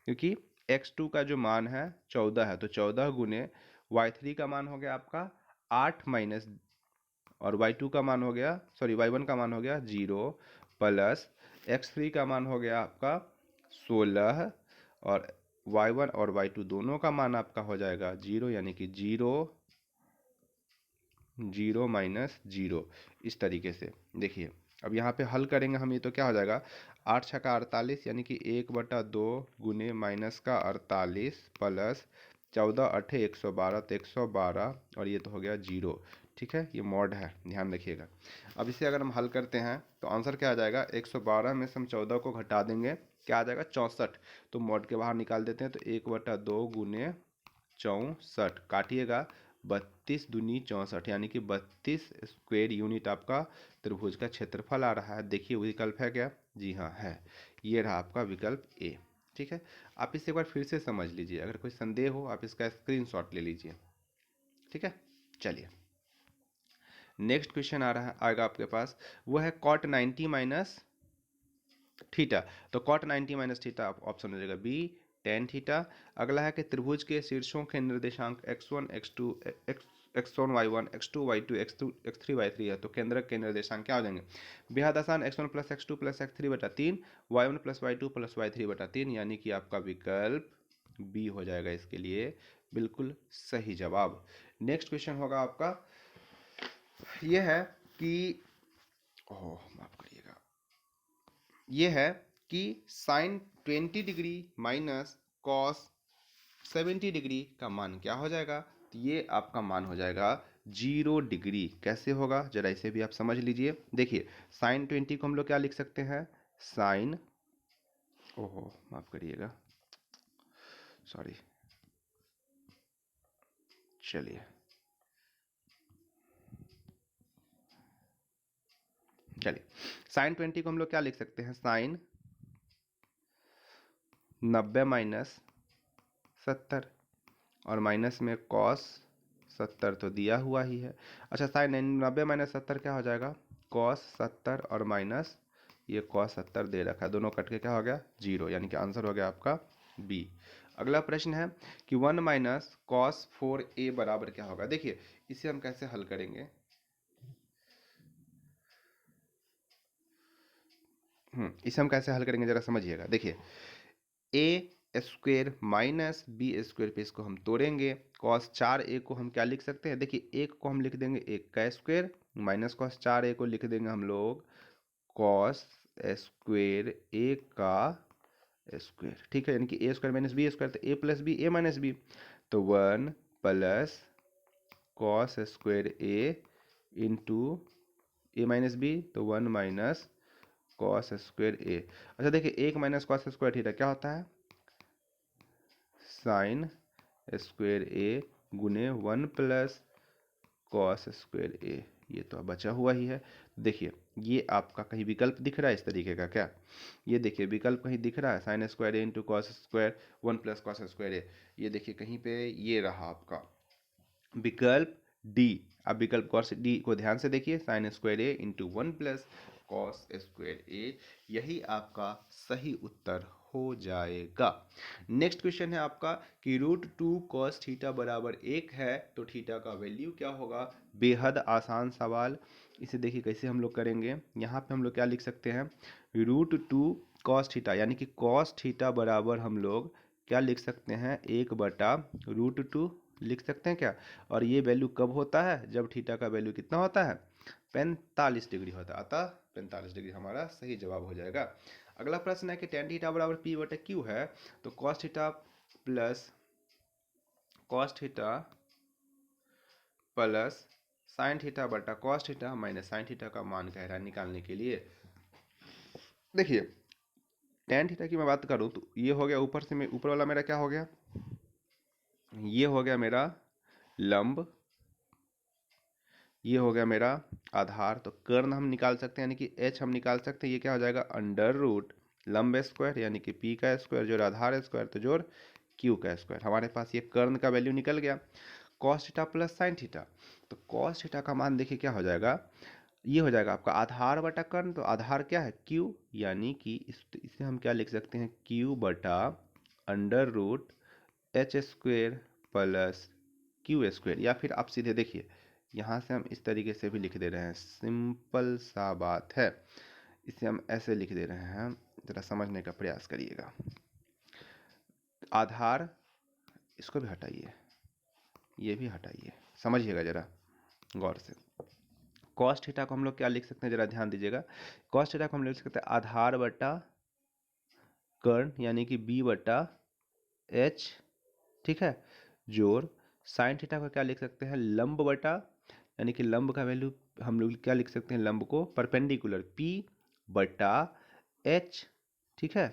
A: क्योंकि x2 का जो मान है 14 है, तो 14 गुने y3 का मान हो गया आपका 8 माइनस, और y2 का मान हो गया, सॉरी y1 का मान हो गया 0 प्लस x3 का मान हो गया आपका 16, और y1 और y2 दोनों का मान आपका हो जाएगा 0, यानी कि 0 0 माइनस 0, इस तरीके से। देखिए अब यहाँ पे हल करेंगे हम, ये तो क्या हो जाएगा 8 छक्का 48, यानी कि 1/2 गुने माइनस का 48 प्लस 14 8 112, तो 112, और ये तो हो गया 0। ठीक है, ये मॉड है, ध्यान रखिएगा। अब इसे अगर हम हल करते हैं तो आंसर क्या आ जाएगा, 112 में से हम 14 को घटा देंगे, क्या आ जाएगा 64, तो मॉड के बाहर निकाल देते हैं, तो 1/2 गुने 64 काटिएगा, 32 दूनी 64 यानी कि 32 स्क्वायर यूनिट आपका त्रिभुज का क्षेत्रफल आ रहा है। देखिए विकल्प है क्या? जी हाँ है, ये रहा आपका विकल्प ए। ठीक है, आप इसे एक बार फिर से समझ लीजिए, अगर कोई संदेह हो आप इसका स्क्रीनशॉट ले लीजिए। ठीक है, चलिए नेक्स्ट क्वेश्चन आ रहा है आएगा आपके पास, वो है कॉट 90 माइनस थीटा। तो कॉट 90 माइनस थीटा ऑप्शन हो जाएगा बी, टेन थीटा। अगला है कि त्रिभुज के शीर्षों के निर्देशांक x1 x2 x1 y1 x2 y2 x2 x3 y3 है, तो केंद्रक के निर्देशांक क्या हो जाएंगे? बेहद आसान, x1 plus x2 plus x3 बटा 3, y1 plus y2 plus y3 बटा 3, यानी कि आपका विकल्प बी हो जाएगा इसके लिए बिल्कुल सही जवाब। नेक्स्ट क्वेश्चन होगा आपका, यह है कि ओह माफ करिएगा, ये है कि sine 20 degree minus cos 70 degree का मान क्या हो जाएगा? तो ये आपका मान हो जाएगा 0 डिग्री। कैसे होगा जरा इसे भी आप समझ लीजिए। देखिए साइन 20 को हम लोग क्या लिख सकते हैं? साइन, ओहो माफ करिएगा, सॉरी, चलिए चलिए साइन 20 को हम लोग क्या लिख सकते हैं? साइन 90 माइनस 70, और माइनस में कॉस 70 तो दिया हुआ ही है। अच्छा साइन 90 माइनस 70 क्या हो जाएगा? कॉस 70 और माइनस ये कॉस 70 दे रखा है, दोनों कट के क्या हो गया? 0, यानी कि आंसर हो गया आपका बी। अगला प्रश्न है कि 1 माइनस कॉस 4a बराबर क्या होगा? देखिए इसे हम कैसे हल करेंगे, इसे हम कैसे हल करेंगे जरा समझिएगा। देखिए ए स्क्वेयर माइनस बी स्क्वेयर पे इसको हम तोड़ेंगे, कॉस 4a को हम क्या लिख सकते हैं? देखिए एक को हम लिख देंगे एक का स्क्वेयर, माइनस कॉस 4a को लिख देंगे हम लोग कॉस स्क्वेयर ए का स्क्वेयर। ठीक है, यानी कि ए स्क्वायर माइनस बी स्क्वायर, तो ए प्लस बी ए माइनस बी, तो 1 प्लस कॉस स्क्वेयर ए इंटू ए माइनस बी, तो 1 माइनस कॉस स्क्वेयर ए। अच्छा देखिए एक माइनस कॉस स्क्वायर थीटा क्या होता है? साइन स्क्वेयर ए गुने 1 प्लस कॉस स्क्वेयर ए, ये तो बचा हुआ ही है। देखिए ये आपका कहीं विकल्प दिख रहा है इस तरीके का क्या? ये देखिए विकल्प कहीं दिख रहा है, sine square a into cos square 1 plus cos square a, ये देखिए कहीं पे ये रहा आपका विकल्प डी। अब विकल्प कॉस डी को ध्यान से देखिए, sign square a into 1 plus cos square ए, यही आपका सही उत्तर हो जाएगा। नेक्स्ट क्वेश्चन है आपका कि रूट 2 कॉस थीटा बराबर 1 है, तो थीटा का वैल्यू क्या होगा? बेहद आसान सवाल। इसे देखिए कैसे हम लोग करेंगे, यहाँ पे हम लोग क्या लिख सकते हैं? रूट 2 कॉस थीटा, यानी कि कॉस थीटा बराबर हम लोग क्या लिख सकते हैं? 1/√2 लिख सकते हैं क्या? और ये वैल्यू कब होता है? जब थीटा का वैल्यू कितना होता है? 45 डिग्री होता है, अतः 45 डिग्री हमारा सही जवाब हो जाएगा। अगला प्रश्न है कि टेन थीटा बराबर पी बटे क्यू है, तो cos theta plus cos theta plus sine theta बटा cos theta minus sine theta का मान कह रहा है निकालने के लिए। देखिए टेन थीटा की मैं बात करूं तो ये हो गया ऊपर से, ऊपर वाला मेरा क्या हो गया? ये हो गया मेरा लंब, ये हो गया मेरा आधार, तो कर्ण हम निकाल सकते हैं, यानी कि एच हम निकाल सकते हैं, ये क्या हो जाएगा? अंडर रूट लंब स्क्वायर यानी कि पी का स्क्वायर जोड़ आधार स्क्वायर तो जोड़ क्यू का स्क्वायर। हमारे पास ये कर्ण का वैल्यू निकल गया। Cos theta plus sine theta, तो कॉस थीटा का मान देखिए क्या हो जाएगा? ये हो जाएगा आपका आधार बटा कर्ण, तो आधार क्या है? क्यू, यानी कि इसे हम क्या लिख सकते हैं? क्यू बटा under root h square plus q square, या फिर आप सीधे देखिए यहाँ से हम इस तरीके से भी लिख दे रहे हैं, सिंपल सा बात है, इसे हम ऐसे लिख दे रहे हैं, ज़रा समझने का प्रयास करिएगा। आधार इसको भी हटाइए, ये भी हटाइए, समझिएगा ज़रा गौर से। कॉस थीटा को हम लोग क्या लिख सकते हैं, ज़रा ध्यान दीजिएगा। कॉस थीटा को हम लिख सकते हैं आधार बटा कर्ण यानी कि बी बटा एच, ठीक है, जोड़ साइन थीटा को क्या लिख सकते हैं? लंब बटा, यानी कि लंब का वैल्यू हम लोग क्या लिख सकते हैं? लंब को परपेंडिकुलर पी बटा एच, ठीक है,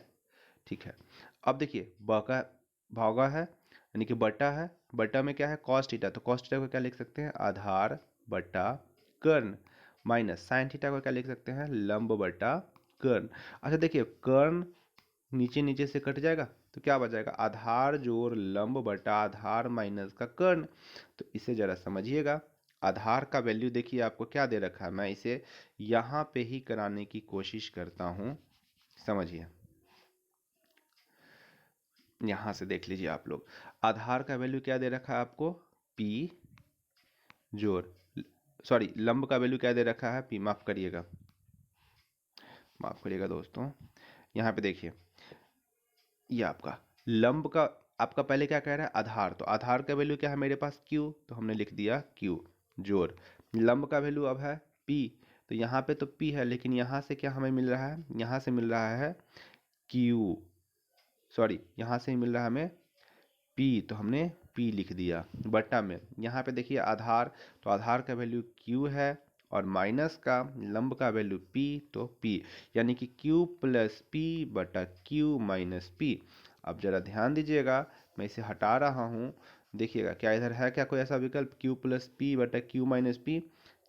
A: ठीक है। अब देखिए भागा भागा है यानी कि बटा है, बटा में क्या है कॉस थीटा, तो कॉस थीटा को क्या लिख सकते हैं आधार बटा कर्ण, माइनस साइन थीटा को क्या लिख सकते हैं लंब बटा कर्ण। अच्छा देखिए कर्ण नीचे नीचे से कट जाएगा तो क्या बचेगा आधार जोड़ लंब बटा आधार माइनस का कर्ण। तो इसे जरा समझिएगा, आधार का वैल्यू देखिए आपको क्या दे रखा है, मैं इसे यहाँ पे ही कराने की कोशिश करता हूँ, समझिए। यहाँ से देख लीजिए आप लोग, आधार का वैल्यू क्या दे रखा है आपको P जोड़, सॉरी लंब का वैल्यू क्या दे रखा है P, माफ करिएगा दोस्तों, यहाँ पे देखिए ये आपका लंब का आपका पहले क्या कह रहा है आधार, तो आधार का वैल्यू क्या है मेरे पास Q, तो हमने लिख दिया Q जोड़, लंब का वैल्यू अब है P, तो यहाँ पे तो P है लेकिन यहाँ से क्या हमें मिल रहा है, यहाँ से मिल रहा है Q, सॉरी यहाँ से मिल रहा है हमें P, तो हमने P लिख दिया बटा में, यहाँ पे देखिए आधार, तो आधार का वैल्यू Q है और माइनस का लंब का वैल्यू P, तो P यानी कि Q प्लस P बटा Q माइनस P। अब जरा ध्यान दीजिएगा, मैं इसे हटा रहा हूँ, देखिएगा क्या इधर है क्या कोई ऐसा विकल्प Q प्लस P बटा Q माइनस P,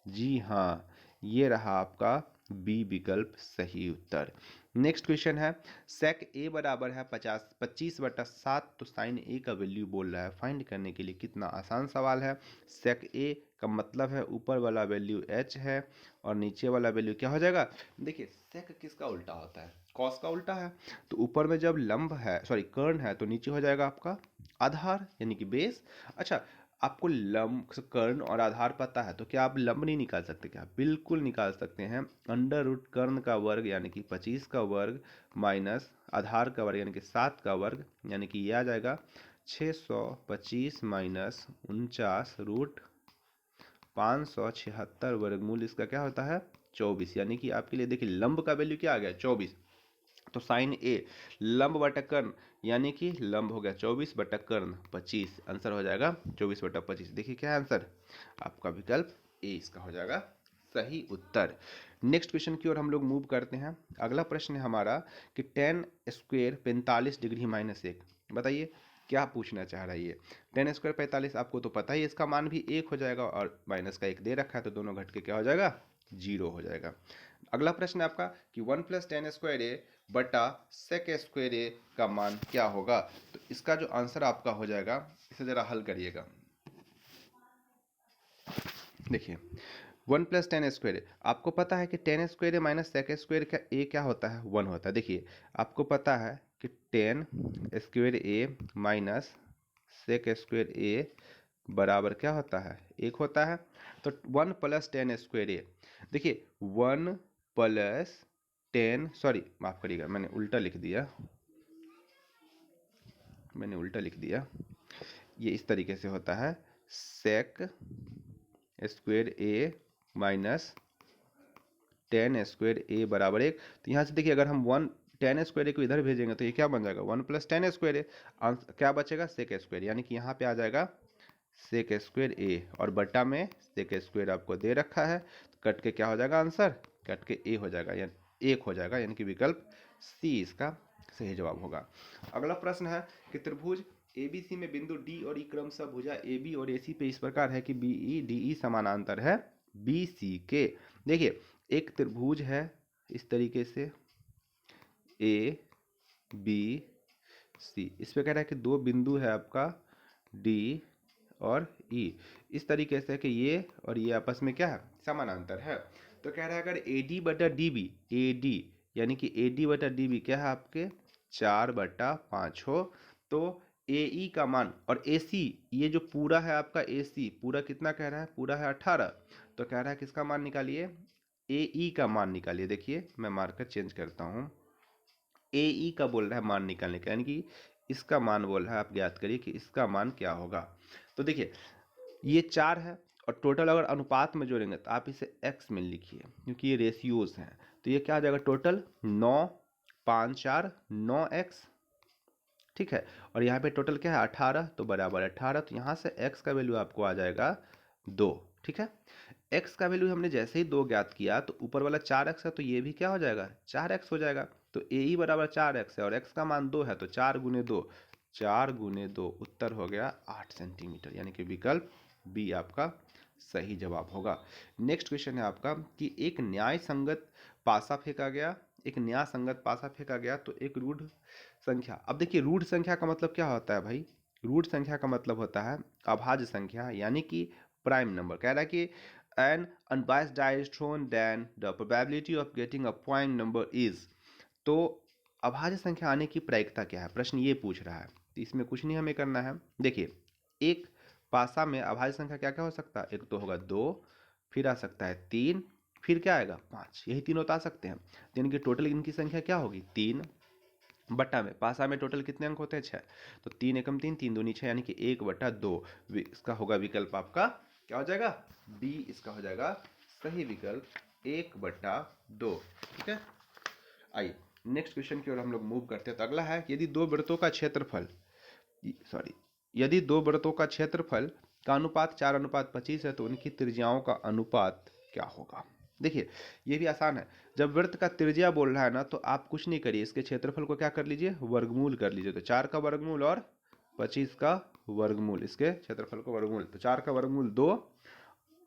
A: जी हाँ ये रहा आपका बी विकल्प सही उत्तर। नेक्स्ट क्वेश्चन है सेक ए बराबर है 25/7, तो साइन ए का वैल्यू बोल रहा है, फाइंड करने के लिए कितना आसान सवाल है। सेक ए का मतलब है ऊपर वाला वैल्यू h है और नीचे वाला वैल्यू क्या हो जाएगा, देखिए सेक किसका उल्टा होता है कॉस का उल्टा है, तो ऊपर में जब लंब है सॉरी कर्ण है तो नीचे हो जाएगा आपका आधार यानी कि बेस। अच्छा आपको लंब कर्ण और आधार पता है तो क्या आप लंब नहीं निकाल सकते, क्या बिल्कुल निकाल सकते हैं, अंडर रूट कर्ण का वर्ग यानी कि 25 का वर्ग माइनस आधार का वर्ग यानी कि 7 का वर्ग, यानी कि ये आ जाएगा 625 माइनस 49 रूट 576 वर्गमूल, इसका क्या होता है 24, यानी कि आपके लिए देखिए लंब का वैल्यू क्या आ गया 24, तो साइन ए लंब बटा कर्ण यानी कि लंब हो गया 24 बटा कर्ण 25, आंसर हो जाएगा 24 बटा 25। देखिए क्या आंसर आपका विकल्प ए इसका हो जाएगा सही उत्तर। नेक्स्ट क्वेश्चन की ओर हम लोग मूव करते हैं। अगला प्रश्न है हमारा कि टेन स्क्वेयर 45 डिग्री माइनस 1, बताइए क्या पूछना चाह रहा है ये। टेन स्क्वायर 45 आपको तो पता ही, इसका मान भी 1 हो जाएगा और माइनस का 1 दे रखा है तो दोनों घट के क्या हो जाएगा 0 हो जाएगा। अगला प्रश्न है आपका कि 1 प्लस टेन स्क्वायर ए बटा सेक स्क्वायर ए का मान क्या होगा, तो इसका जो आंसर आपका हो जाएगा, इसे जरा हल करिएगा। देखिए 1 प्लस टेन स्क्वायर, आपको पता है कि टेन स्क्वायर ए माइनस सेक स्क्वायर का ए क्या होता है 1 होता है। देखिए आपको पता है कि टेन स्क्वायर ए माइनस सेक स्क्वायर ए बराबर क्या होता है 1 होता है, तो 1 प्लस टेन स्क्वायर ए, देखिए 1 प्लस टेन, सॉरी माफ करिएगा मैंने उल्टा लिख दिया, ये इस तरीके से होता है सेक स्क्वायर ए माइनस टेन स्क्वायर ए बराबर 1, तो यहाँ से देखिए अगर हम 1 टेन स्क्वायर ए को इधर भेजेंगे तो ये क्या बन जाएगा 1 प्लस टेन स्क्वायर ए, क्या बचेगा सेक स्क्वायर, यानी कि यहाँ पे आ जाएगा सेक स्क्वायर ए और बट्टा में सेक स्क्वायर आपको दे रखा है, तो कट के क्या हो जाएगा आंसर, कट के ए हो जाएगा यानी 1 हो जाएगा, यानी कि विकल्प सी इसका सही जवाब होगा। अगला प्रश्न है कि त्रिभुज ABC में बिंदु D और E क्रमशः भुजा AB और AC पे इस प्रकार है कि BE DE समानांतर है BC के। देखिए एक त्रिभुज है इस तरीके से ABC, इस पे कह रहा है कि दो बिंदु है आपका D और E, इस तरीके से कि ये और ये आपस में क्या है समानांतर है, तो कह रहा है अगर AD बटा DB, AD यानी कि AD बटा DB क्या है आपके 4/5 हो, तो AE का मान और AC ये जो पूरा है आपका AC पूरा कितना कह रहा है, पूरा है 18, तो कह रहा है किसका मान निकालिए AE का मान निकालिए। देखिए मैं मार्कर चेंज करता हूँ, AE का बोल रहा है मान निकालने का, यानी कि इसका मान बोल रहा है, आप ज्ञात करिए कि इसका मान क्या होगा। तो देखिए ये 4 है और टोटल अगर अनुपात में जोड़ेंगे तो आप इसे x में लिखिए क्योंकि ये रेशियोज हैं, तो ये क्या आ जाएगा टोटल 9 5 4 9x, ठीक है, और यहाँ पे टोटल क्या है 18, तो बराबर 18, तो यहाँ से x का वैल्यू आपको आ जाएगा 2, ठीक है। x का वैल्यू हमने जैसे ही 2 ज्ञात किया तो ऊपर वाला 4x है तो ये भी क्या हो जाएगा 4x हो जाएगा, तो AE बराबर 4x है और x का मान 2 है तो 4 गुने 2 4 गुने 2, उत्तर हो गया 8 सेंटीमीटर, यानी कि विकल्प बी आपका सही जवाब होगा। नेक्स्ट क्वेश्चन है आपका कि एक न्याय संगत पासा फेंका गया, एक न्याय संगत पासा फेंका गया तो एक रूढ़ संख्या। अब देखिए रूढ़ संख्या का मतलब क्या होता है भाई, रूढ़ संख्या का मतलब होता है अभाज्य संख्या, यानी कि प्राइम नंबर। कह रहा है कि an unbiased die is thrown then the probability of getting a prime number is। तो अभाज्य संख्या आने की प्रायिकता क्या है, प्रश्न ये पूछ रहा है। तो इसमें कुछ नहीं हमें करना है। देखिए एक पासा में अभाज्य संख्या क्या क्या हो सकता है, एक तो होगा 2, फिर आ सकता है 3, फिर क्या आएगा 5, यही तीनों तो आ सकते हैं। तो इनकी टोटल इनकी संख्या क्या होगी 3, बट्टा में पासा में टोटल कितने अंक होते हैं 6, तो 3 एकम 3, 3 दूनी 6, यानी कि 1/2। इसका होगा विकल्प आपका क्या हो जाएगा, बी इसका हो जाएगा सही विकल्प 1/2। ठीक है, आइए नेक्स्ट क्वेश्चन की ओर हम लोग मूव करते हैं। तो अगला है यदि दो वृत्तों का क्षेत्रफल, सॉरी, यदि दो वृत्तों का क्षेत्रफल का अनुपात 4:25 है तो उनकी त्रिज्याओं का अनुपात क्या होगा। देखिए ये भी आसान है। जब वृत्त का त्रिज्या बोल रहा है ना, तो आप कुछ नहीं करिए, इसके क्षेत्रफल को क्या कर लीजिए, वर्गमूल कर लीजिए। तो 4 का वर्गमूल और 25 का वर्गमूल, इसके क्षेत्रफल को वर्गमूल, तो 4 का वर्गमूल 2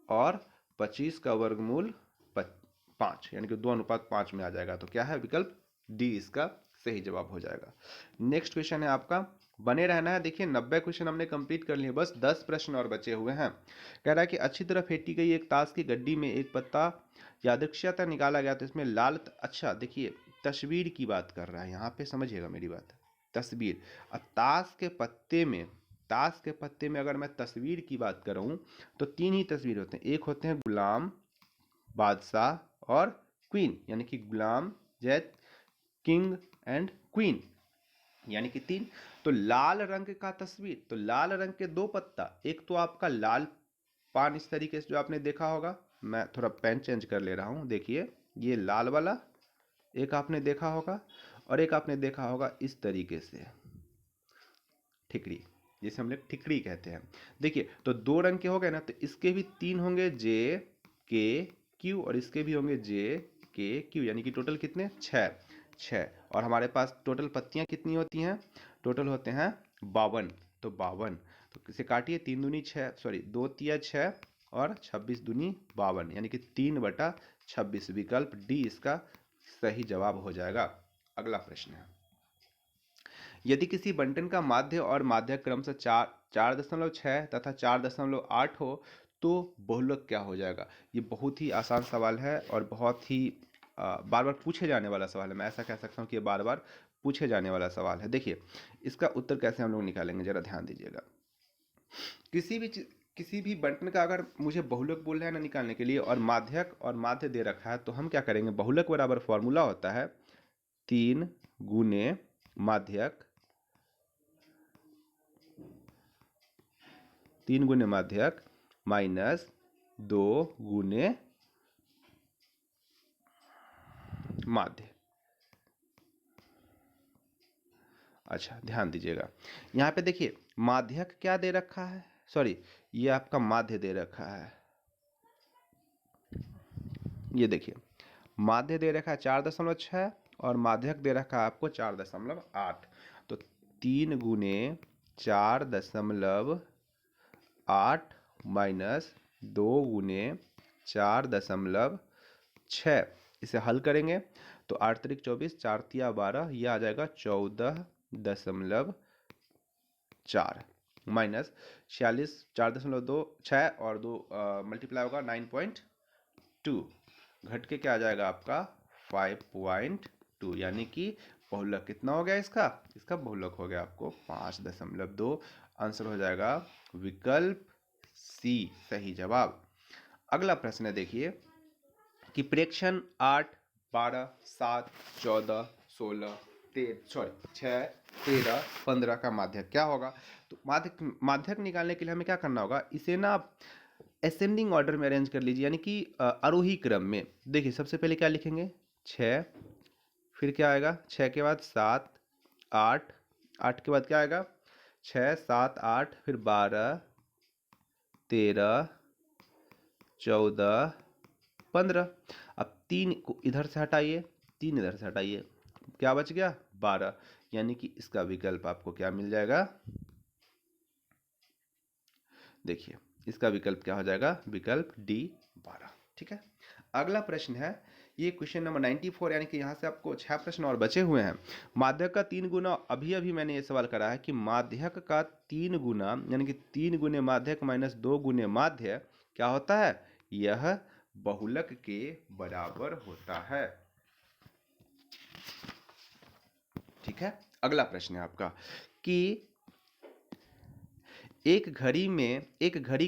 A: और 25 का वर्गमूल 5, यानी कि 2:5 में आ जाएगा। तो क्या है विकल्प डी इसका सही जवाब हो जाएगा। नेक्स्ट क्वेश्चन है आपका, बने रहना है। देखिए 90 क्वेश्चन हमने कंप्लीट कर लिए, बस 10 प्रश्न और बचे हुए हैं। कह रहा है कि अच्छी तरह फेंटी गई एक ताश की गड्डी में एक पत्ता यादृच्छिकता निकाला गया तो इसमें लाल अच्छा देखिए तस्वीर की बात कर रहा है यहाँ पे, समझिएगा मेरी बात, तस्वीर। अब ताश के पत्ते में अगर मैं तस्वीर की बात करूं तो 3 ही तस्वीर होते हैं, एक होते हैं गुलाम, बादशाह और क्वीन, यानी कि गुलाम, जैद, किंग एंड क्वीन, यानी कि 3। तो लाल रंग का तस्वीर, तो लाल रंग के 2 पत्ता, एक तो आपका लाल पान इस तरीके से जो आपने देखा होगा, मैं थोड़ा पेन चेंज कर ले रहा हूं, देखिए ये लाल वाला एक आपने देखा होगा, और एक आपने देखा होगा इस तरीके से ठिकड़ी, जिसे हम लोग ठिकड़ी कहते हैं। देखिए तो 2 रंग के हो गए ना, तो इसके भी 3 होंगे जे के क्यू और इसके भी होंगे जे के क्यू, यानी कि टोटल कितने 6। और हमारे पास टोटल पत्तियां कितनी होती हैं, टोटल होते हैं 52। तो 52, तो इसे काटिए, 3 दूनी 6, सॉरी 2 तिया 6 और 26 दूनी 52, यानी कि 3/26, विकल्प डी इसका सही जवाब हो जाएगा। अगला प्रश्न है, यदि किसी बंटन का माध्य और माध्यक क्रमशः 4.6 तथा 4.8 हो तो बहुलक क्या हो जाएगा। ये बहुत ही आसान सवाल है और बहुत ही बार बार पूछे जाने वाला सवाल है। मैं ऐसा कह सकता हूँ कि ये बार बार पूछे जाने वाला सवाल है। देखिए इसका उत्तर कैसे हम लोग निकालेंगे, जरा ध्यान दीजिएगा। किसी भी बंटन का अगर मुझे बहुलक बोल रहा है ना निकालने के लिए, और माध्यक और माध्य दे रखा है, तो हम क्या करेंगे, बहुलक बराबर फॉर्मूला होता है 3 गुने माध्यक, 3 गुने माध्यक माइनस 2 गुने माध्य। अच्छा ध्यान दीजिएगा, यहाँ पे देखिए माध्यक क्या दे रखा है, सॉरी ये आपका माध्य दे रखा है, ये देखिए माध्य दे रखा है 4.6 और माध्यक दे रखा है आपको 4.8। तो 3 गुने 4.8 माइनस 2 गुने 4.6, इसे हल करेंगे तो 8 त्रिक 24, 4 तिया 12, यह आ जाएगा 14.4 माइनस 46, 4.26 और 2 मल्टीप्लाई होगा 9.2, घट के क्या आ जाएगा आपका 5.2, यानी कि बहुलक कितना हो गया इसका, बहुलक हो गया आपको 5.2। आंसर हो जाएगा विकल्प सी सही जवाब। अगला प्रश्न है देखिए कि प्रेक्षण 8, 12, 7, 14, 16, 6, 13, 15 का माध्यक क्या होगा। तो माध्यक निकालने के लिए हमें क्या करना होगा, इसे ना असेंडिंग ऑर्डर में अरेंज कर लीजिए, यानी कि आरोही क्रम में। देखिए सबसे पहले क्या लिखेंगे 6, फिर क्या आएगा 6 के बाद 7, 8, 8 के बाद क्या आएगा 6, 7, 8, फिर 12, 13, 14, 15। अब 3 को इधर से हटाइए, 3 इधर से हटाइए, क्या बच गया 12, यानी कि इसका विकल्प आपको क्या मिल जाएगा, देखिए इसका विकल्प क्या हो जाएगा, विकल्प डी 12। ठीक है, अगला प्रश्न है, ये क्वेश्चन नंबर 94, यानी कि यहाँ से आपको 6 प्रश्न और बचे हुए हैं। माध्यक का 3 गुना, अभी अभी मैंने ये सवाल करा है कि माध्यक का 3 गुना, यानी कि 3 गुने माध्यक माइनस 2 गुने माध्य क्या होता है, यह बहुलक के बराबर होता है। ठीक है, अगला प्रश्न है आपका कि एक घड़ी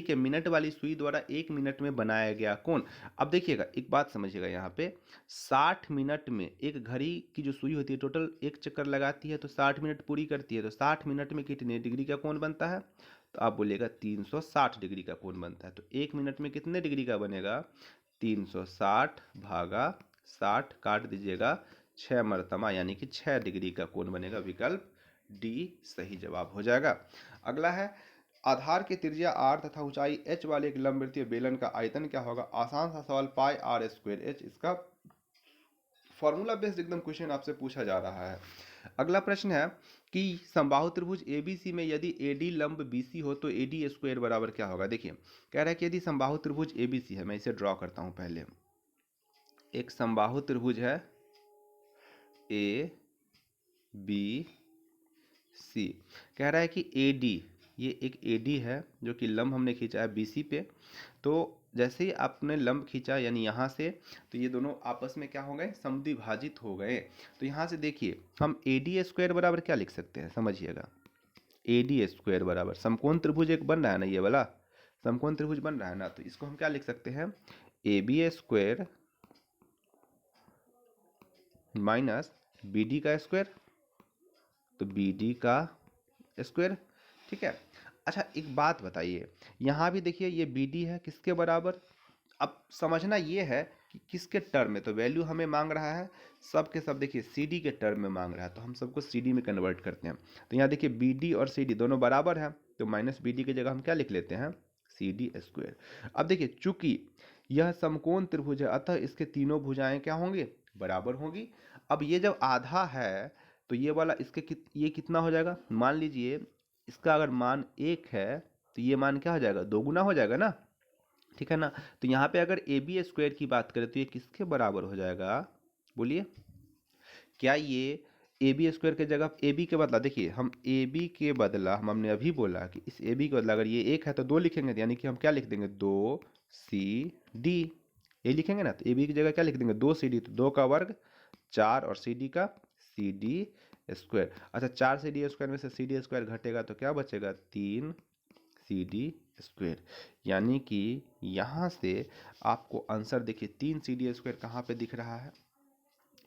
A: के मिनट वाली सुई द्वारा 1 मिनट में बनाया गया कोण। अब देखिएगा, एक बात समझिएगा, यहाँ पे 60 मिनट में एक घड़ी की जो सुई होती है टोटल एक चक्कर लगाती है तो 60 मिनट पूरी करती है, तो 60 मिनट में कितने डिग्री का कोण बनता है, तो आप बोलिएगा 360 डिग्री का कोण बनता है। तो 1 मिनट में कितने डिग्री का बनेगा, 360 भागा 60, काट दीजिएगा 6 मरतबा, यानी कि 6 डिग्री का कोण बनेगा। विकल्प डी सही जवाब हो जाएगा। अगला है, आधार की त्रिज्या r तथा ऊंचाई h वाले एक लंबवृत्तीय बेलन का आयतन क्या होगा। आसान सा सवाल, पाई r स्क्वायर h, इसका फॉर्मूला बेस्ड एकदम क्वेश्चन आपसे पूछा जा रहा है। अगला प्रश्न है कि समबाहु त्रिभुज ABC में यदि AD लंब BC हो तो AD स्क्वायर बराबर क्या होगा। देखिए, कह रहा है कि यदि समबाहु त्रिभुज ABC है, मैं इसे ड्रॉ करता हूं पहले, एक समबाहु त्रिभुज है ABC, कह रहा है कि AD, ये एक AD है जो कि लंब हमने खींचा है BC पे, तो जैसे ही आपने लंब खींचा यानी यहाँ से, तो ये दोनों आपस में क्या हो गए, समद्विभाजित हो गए। तो यहाँ से देखिए हम AD स्क्वायर बराबर क्या लिख सकते हैं, समझिएगा, AD स्क्वायर बराबर समकोण त्रिभुज एक बन रहा है ना, ये वाला समकोण त्रिभुज बन रहा है ना, तो इसको हम क्या लिख सकते हैं, AB स्क्वायर माइनस BD का स्क्वायर, तो BD का स्क्वायर। ठीक है, अच्छा एक बात बताइए, यहाँ भी देखिए ये BD है किसके बराबर, अब समझना ये है कि किसके टर्म में, तो वैल्यू हमें मांग रहा है सब के सब, देखिए CD के टर्म में मांग रहा है, तो हम सबको CD में कन्वर्ट करते हैं। तो यहाँ देखिए BD और CD दोनों बराबर हैं, तो माइनस BD की जगह हम क्या लिख लेते हैं, CD स्क्वायर। अब देखिए चूंकि यह समकोण त्रिभुज है, अतः इसके तीनों भुजाएं क्या होंगे, बराबर होंगी। अब ये जब आधा है तो ये वाला ये कितना हो जाएगा, मान लीजिए इसका अगर मान 1 है तो ये मान क्या हो जाएगा, 2 गुना हो जाएगा ना, ठीक है ना। तो यहाँ पे अगर AB स्क्वायर की बात करें तो ये किसके बराबर हो जाएगा, बोलिए, क्या ये AB स्क्वायर के जगह AB के बदला, देखिए हम AB के बदला हमने अभी बोला कि इस AB के बदला अगर ये 1 है तो 2 लिखेंगे, तो यानी कि हम क्या लिख देंगे, 2CD, ये लिखेंगे ना, तो AB की जगह क्या लिख देंगे, 2CD, तो 2 का वर्ग 4 और CD का CD स्क्वायर। अच्छा 4 CD स्क्वायर में से CD स्क्वायर घटेगा तो क्या बचेगा, 3 CD स्क्वायर, यानी कि यहाँ से आपको आंसर देखिए 3 CD स्क्वायर कहाँ पे दिख रहा है,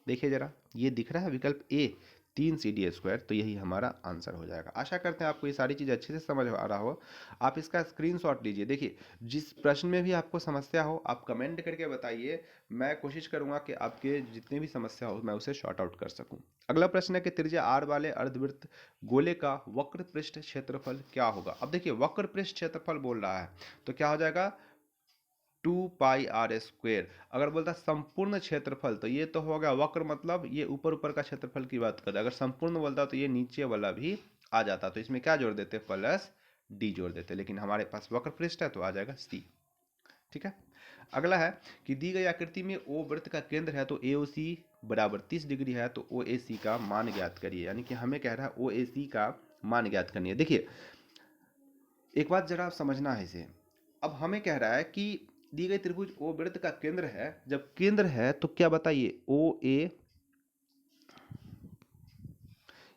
A: देखिए जरा, ये दिख रहा है विकल्प ए 3 CD स्क्वायर, तो यही हमारा आंसर हो जाएगा। आशा करते हैं आपको ये सारी चीज़ अच्छे से समझ आ रहा हो। आप इसका स्क्रीनशॉट लीजिए, देखिए जिस प्रश्न में भी आपको समस्या हो आप कमेंट करके बताइए, मैं कोशिश करूंगा कि आपके जितने भी समस्या हो मैं उसे शॉर्ट आउट कर सकूं। अगला प्रश्न है कि त्रिज्या r वाले अर्धवृत्त गोले का वक्र पृष्ठ क्षेत्रफल क्या होगा। अब देखिए वक्र पृष्ठ क्षेत्रफल बोल रहा है तो क्या हो जाएगा, 2πr स्क्वायर। अगर बोलता संपूर्ण क्षेत्रफल तो ये तो हो गया वक्र, मतलब ये ऊपर ऊपर का क्षेत्रफल की बात कर, अगर संपूर्ण बोलता तो ये नीचे वाला भी आ जाता, तो इसमें क्या जोड़ देते, प्लस डी जोड़ देते, लेकिन हमारे पास वक्र पृष्ठ है तो आ जाएगा सी। ठीक है, अगला है कि दी गई आकृति में ओ वृत्त का केंद्र है तो AOC बराबर 30 डिग्री है, तो OAC का मान ज्ञात करिए, यानी कि हमें कह रहा है OAC का मान ज्ञात करनी है। देखिए एक बात जरा आप समझना है इसे, अब हमें कह रहा है कि दी गई त्रिभुज ओ वृत्त का केंद्र है, जब केंद्र है तो क्या बताइए, OA,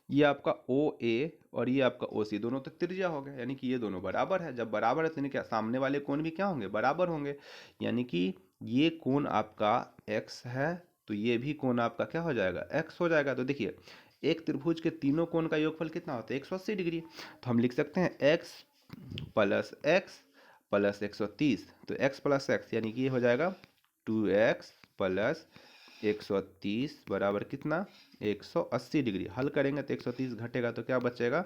A: ये आपका OA और ये आपका OC दोनों तो त्रिज्या हो गया, यानी कि ये दोनों बराबर है, जब बराबर है तो क्या सामने वाले कोण भी क्या होंगे, बराबर होंगे, यानी कि ये कोण आपका x है तो ये भी कोण आपका क्या हो जाएगा, x हो जाएगा। तो देखिए एक त्रिभुज के तीनों कोण का योगफल कितना होता है, 180 डिग्री, तो हम लिख सकते हैं x प्लस x प्लस 130, तो x प्लस x यानी कि ये हो जाएगा 2x प्लस 130 बराबर कितना, 180 डिग्री। हल करेंगे तो 130 घटेगा तो क्या बचेगा,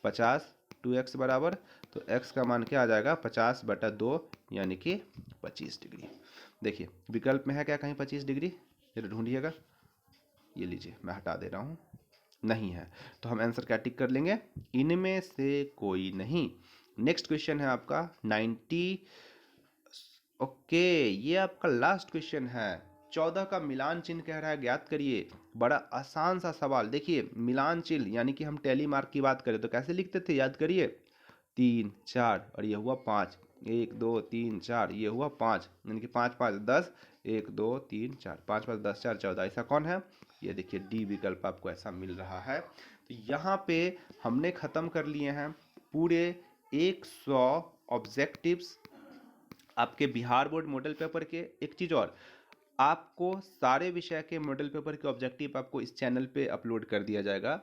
A: 50, 2x बराबर, तो x का मान क्या आ जाएगा, 50/2 यानी कि 25 डिग्री। देखिए विकल्प में है क्या कहीं 25 डिग्री, जरा ढूंढिएगा, ये लीजिए मैं हटा दे रहा हूँ, नहीं है। तो हम आंसर क्या टिक कर लेंगे, इनमें से कोई नहीं। नेक्स्ट क्वेश्चन है आपका 90। ओके, ये आपका लास्ट क्वेश्चन है। 14 का मिलान चिन्ह कह रहा है, ज्ञात करिए। बड़ा आसान सा सवाल। देखिए मिलान चिन्ह यानी कि हम टैली मार्क की बात करें तो कैसे लिखते थे, याद करिए। 3 4 और ये हुआ 5, 1 2 3 4, ये हुआ 5, यानी कि 5 5 10, 1 2 3 4, 5 5 10 4 14। ऐसा कौन है, ये देखिए डी विकल्प आपको ऐसा मिल रहा है। तो यहाँ पे हमने ख़त्म कर लिए हैं पूरे 100 ऑब्जेक्टिव्स आपके बिहार बोर्ड मॉडल पेपर के। एक चीज़ और, आपको सारे विषय के मॉडल पेपर के ऑब्जेक्टिव आपको इस चैनल पे अपलोड कर दिया जाएगा।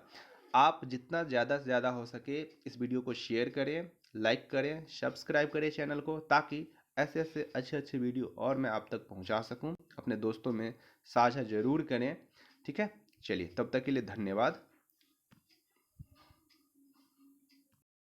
A: आप जितना ज़्यादा से ज़्यादा हो सके इस वीडियो को शेयर करें, लाइक करें, सब्सक्राइब करें चैनल को, ताकि ऐसे ऐसे अच्छे अच्छे वीडियो और मैं आप तक पहुंचा सकूं। अपने दोस्तों में साझा ज़रूर करें, ठीक है। चलिए तब तक के लिए धन्यवाद।